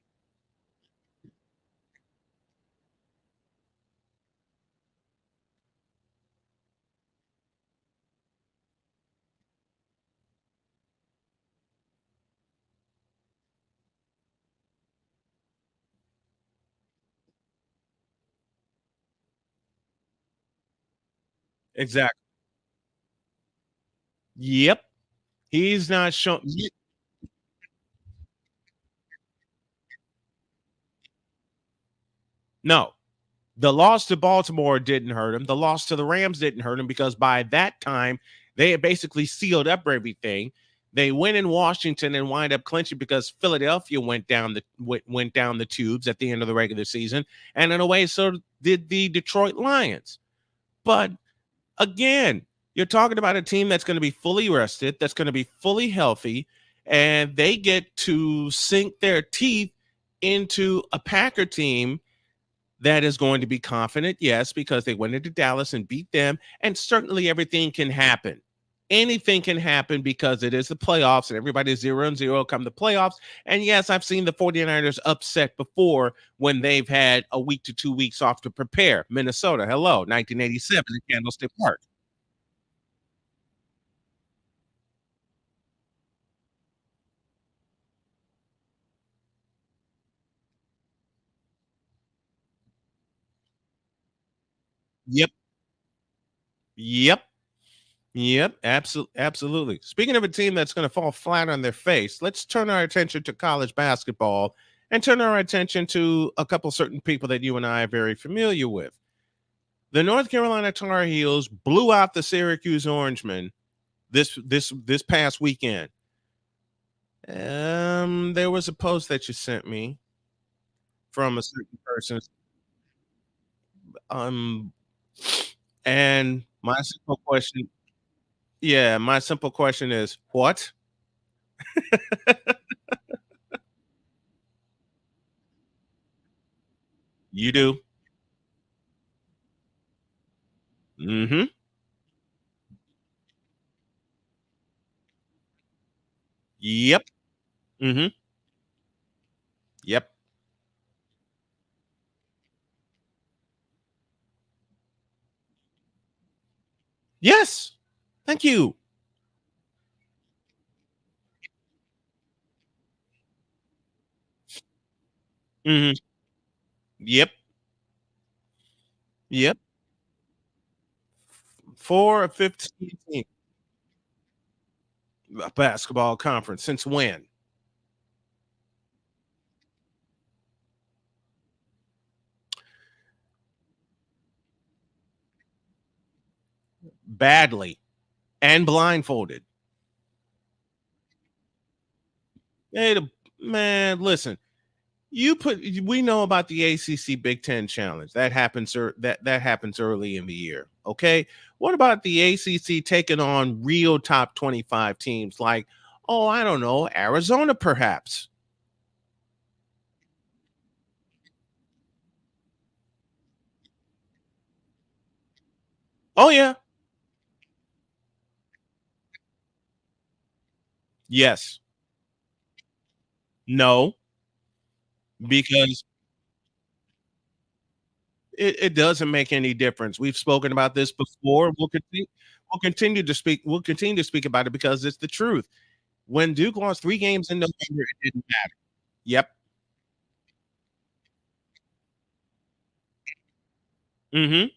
Exactly. Yep. He's not showing. No, the loss to Baltimore didn't hurt him. The loss to the Rams didn't hurt him because by that time they had basically sealed up everything. They win in Washington and wind up clinching because Philadelphia went down the tubes at the end of the regular season, and in a way, so did the Detroit Lions. But again, you're talking about a team that's going to be fully rested, that's going to be fully healthy, and they get to sink their teeth into a Packer team that is going to be confident, yes, because they went into Dallas and beat them, and certainly everything can happen. Anything can happen because it is the playoffs and everybody's 0-0 come the playoffs. And yes, I've seen the 49ers upset before when they've had a week to 2 weeks off to prepare. Minnesota, hello, 1987 at Candlestick Park. Yep. Yep. Yep, absolutely. Speaking of a team that's going to fall flat on their face, let's turn our attention to college basketball and turn our attention to a couple certain people that you and I are very familiar with. The North Carolina Tar Heels blew out the Syracuse Orangemen this past weekend. There was a post that you sent me from a certain person. And my simple question. Yeah, my simple question is what? You do? Mm-hmm. Yep. Mm-hmm. Yep. Yes. Thank you. Mm-hmm. Yep. Yep. 4 of 15 teams. Basketball conference. Since when? Badly and blindfolded. Hey, man, listen. We know about the ACC Big Ten Challenge. That happens that happens early in the year. Okay. What about the ACC taking on real top 25 teams like, oh, I don't know, Arizona perhaps? Oh yeah. Yes. No, because it doesn't make any difference. We've spoken about this before. We'll continue to speak about it because it's the truth. When Duke lost 3 games in November, it didn't matter. Yep. Mm-hmm.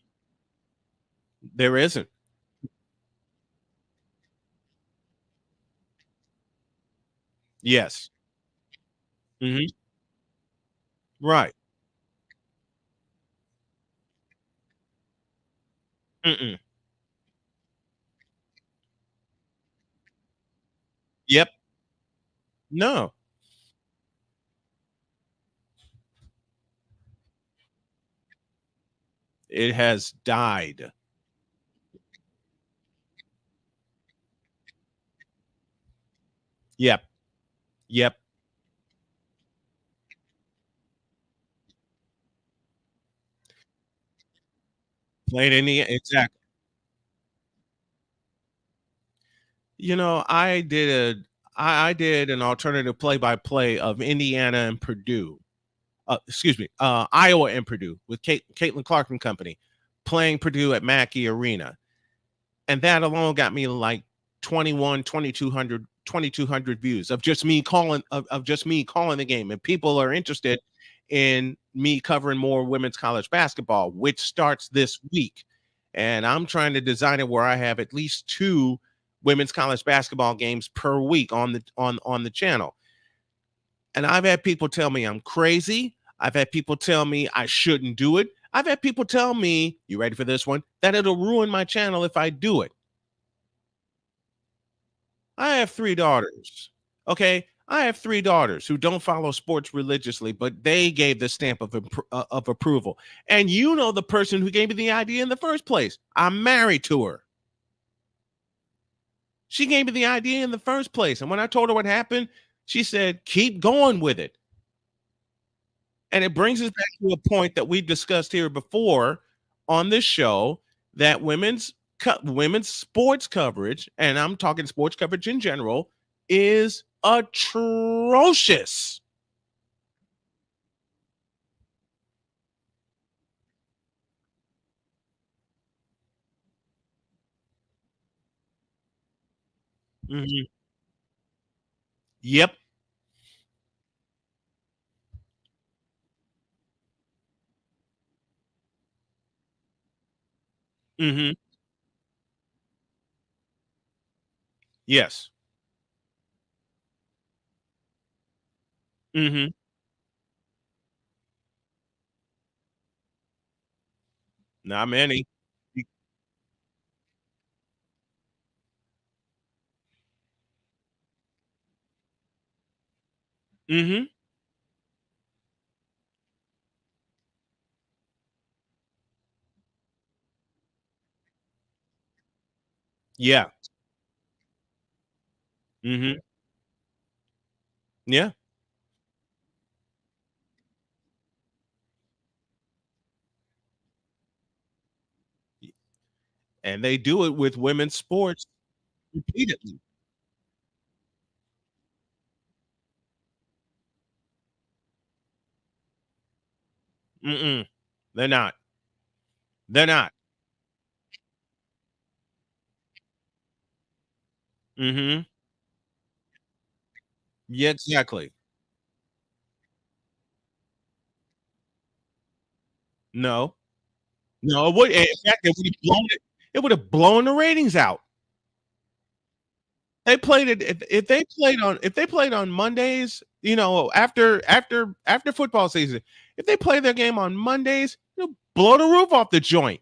There isn't. Yes. Mm-hmm. Right. Mm-mm. Yep. No, it has died. Yep. Yep. Played any exactly. I did an alternative play-by-play of Indiana and Purdue. Excuse me, Iowa and Purdue with Caitlin Clark and company playing Purdue at Mackey Arena. And that alone got me like 2,200 views of just me calling the game. And people are interested in me covering more women's college basketball, which starts this week. and I'm trying to design it where I have at least 2 women's college basketball games per week on the channel. And I've had people tell me I'm crazy. I've had people tell me I shouldn't do it. I've had people tell me, you ready for this one, that it'll ruin my channel if I do it. I have 3 daughters. Okay, I have 3 daughters who don't follow sports religiously, but they gave the stamp of approval. And you know the person who gave me the idea in the first place. I'm married to her. She gave me the idea in the first place. And when I told her what happened, she said, keep going with it. And it brings us back to a point that we discussed here before on this show, that women's sports coverage, and I'm talking sports coverage in general, is atrocious. Mhm. Yep. Mhm. Yes. Mhm. Not many. Mhm. Yeah. Mhm. Yeah. And they do it with women's sports repeatedly. Mm-mm. They're not. They're not. Mhm. Yeah, exactly. No. No, it would, in fact, it would have blown the ratings out. They played it if they played on Mondays, after football season, if they play their game on Mondays, it'll blow the roof off the joint.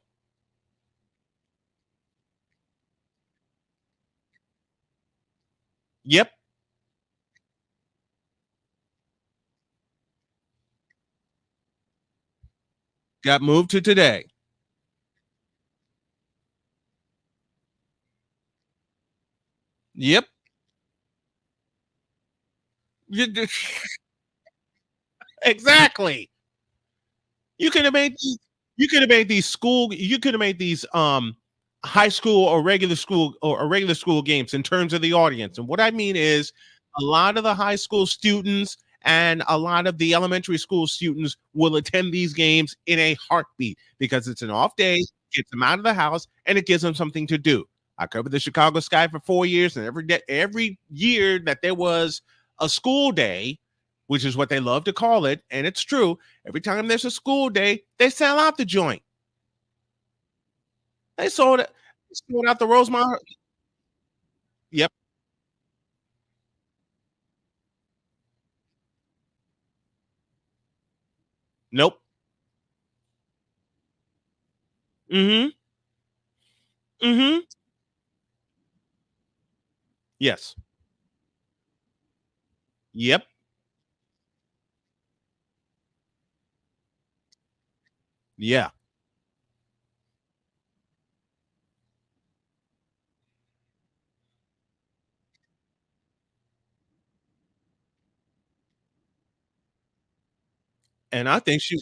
Yep. Got moved to today. Yep. You exactly. You could have made these you could have made these high school or regular school games in terms of the audience. And what I mean is a lot of the high school students and a lot of the elementary school students will attend these games in a heartbeat because it's an off day, gets them out of the house, and it gives them something to do. I covered the Chicago Sky for 4 years, and every year that there was a school day, which is what they love to call it, and it's true. Every time there's a school day, they sell out the joint. They sold out the Rosemont. Yep. Nope. Mm-hmm. Mm-hmm. Yes. Yep. Yeah. And I think she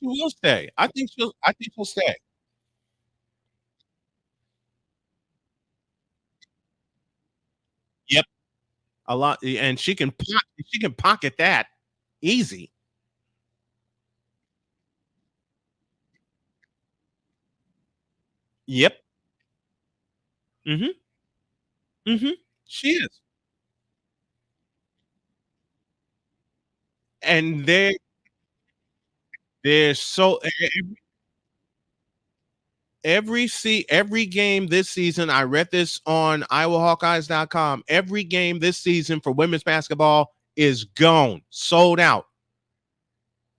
will stay. I think she'll stay. Yep. A lot, and she can pocket that easy. Yep. Mm-hmm. Mm-hmm. She is. And they're so every game this season, I read this on iowahawkeyes.com. Every game this season for women's basketball is gone, sold out.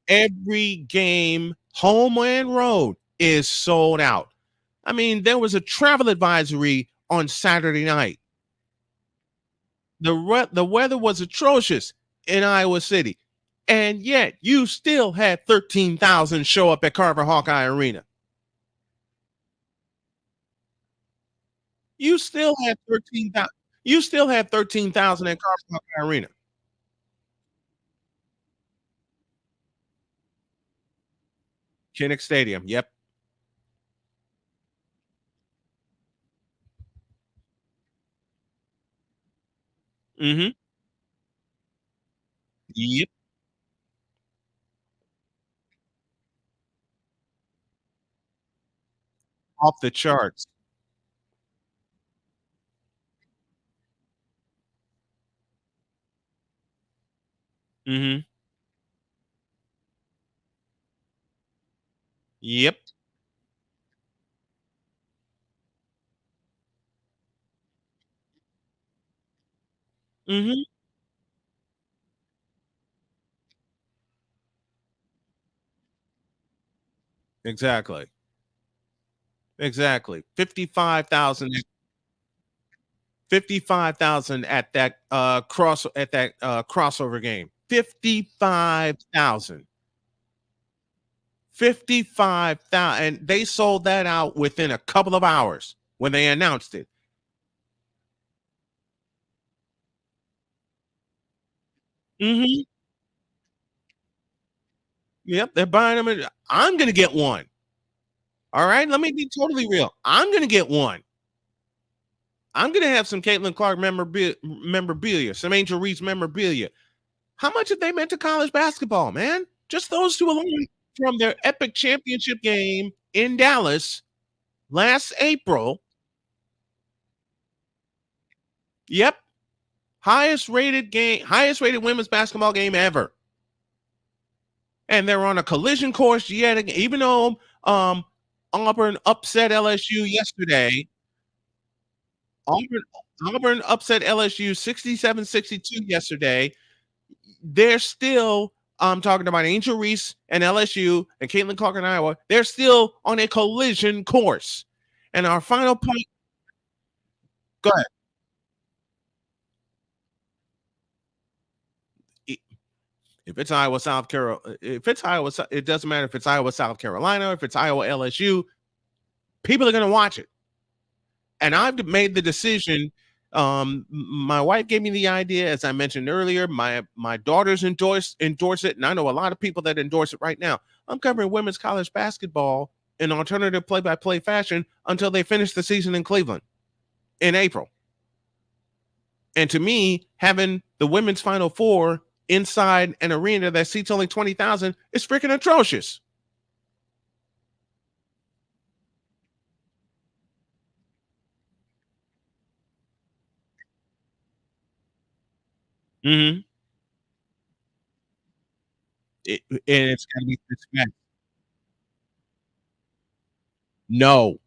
Every game, home and road, is sold out. I mean, there was a travel advisory on Saturday night. The weather was atrocious in Iowa City, and yet you still had 13,000 show up at Carver Hawkeye Arena. You still had 13,000. You still had 13,000 at Carver Hawkeye Arena. Kinnick Stadium. Yep. Mm-hmm. Yep. Off the charts. Mm-hmm. Yep. Mm-hmm. Exactly. Exactly. 55,000 at that crossover game. 55,000. 55,000, and they sold that out within a couple of hours when they announced it. Mm-hmm. Yep, they're buying them. I'm going to get one. All right, let me be totally real. I'm going to get one. I'm going to have some Caitlin Clark memorabilia, some Angel Reese memorabilia. How much have they meant to college basketball, man? Just those two alone, from their epic championship game in Dallas last April. Yep. Highest rated women's basketball game ever. And they're on a collision course yet again, even though Auburn upset LSU yesterday. Auburn upset LSU 67-62 yesterday. They're still talking about Angel Reese and LSU and Caitlin Clark in Iowa. They're still on a collision course. And our final point. Go ahead. If it's Iowa, South Carolina, it doesn't matter if it's Iowa, South Carolina, if it's Iowa, LSU, people are going to watch it. And I've made the decision. My wife gave me the idea, as I mentioned earlier. My daughters endorse it, and I know a lot of people that endorse it right now. I'm covering women's college basketball in alternative play-by-play fashion until they finish the season in Cleveland in April. And to me, having the women's Final Four inside an arena that seats only 20,000 is freaking atrocious. Mm-hmm. And it's got to be respect. No.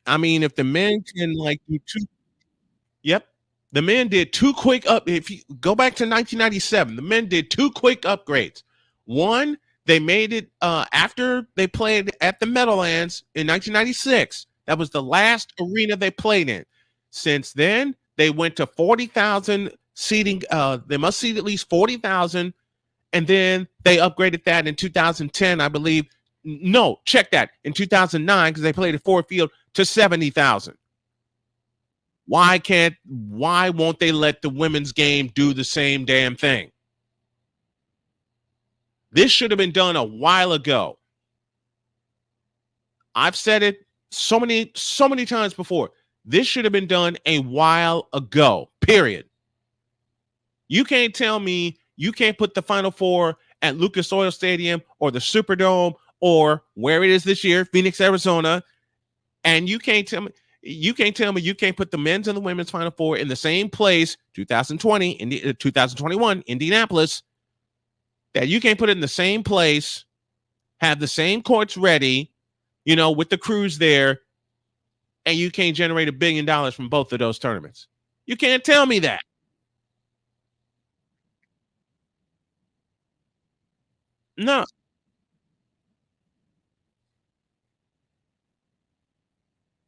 I mean, if the men can do two. Yep. The men did two quick if you go back to 1997, the men did two quick upgrades. One, they made it after they played at the Meadowlands in 1996. That was the last arena they played in. Since then, they went to 40,000 seating. They must seat at least 40,000. And then they upgraded that in 2010, I believe. No, check that. In 2009, because they played at Ford Field, to 70,000. Why won't they let the women's game do the same damn thing? This should have been done a while ago. I've said it so many times before. This should have been done a while ago, period. You can't tell me you can't put the Final Four at Lucas Oil Stadium or the Superdome or where it is this year, Phoenix, Arizona, and you can't tell me you can't put the men's and the women's Final Four in the same place, 2021, Indianapolis, that you can't put it in the same place, have the same courts ready, you know, with the crews there, and you can't generate $1 billion from both of those tournaments. You can't tell me that. No.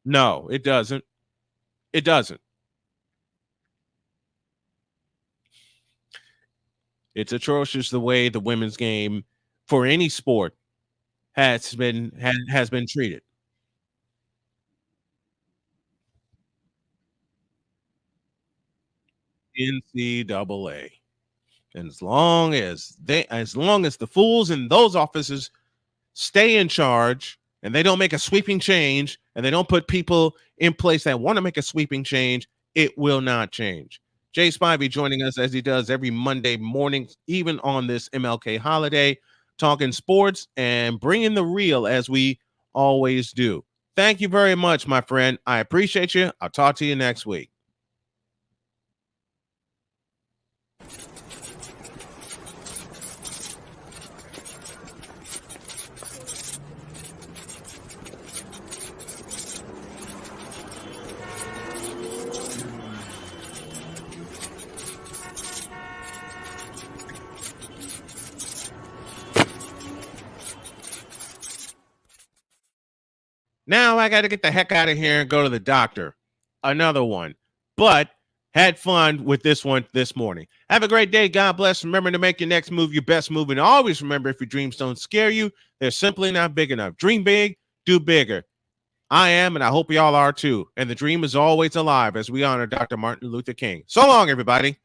No, it doesn't. It doesn't. It's atrocious the way the women's game for any sport has been treated. NCAA. And as long as the fools in those offices stay in charge and they don't make a sweeping change and they don't put people in place that want to make a sweeping change, it will not change. Jay Spivey joining us as he does every Monday morning, even on this MLK holiday, talking sports and bringing the real as we always do. Thank you very much, my friend. I appreciate you. I'll talk to you next week. Now I got to get the heck out of here and go to the doctor. Another one. But had fun with this one this morning. Have a great day. God bless. Remember to make your next move your best move. And always remember, if your dreams don't scare you, they're simply not big enough. Dream big, do bigger. I am, and I hope y'all are too. And the dream is always alive as we honor Dr. Martin Luther King. So long, everybody.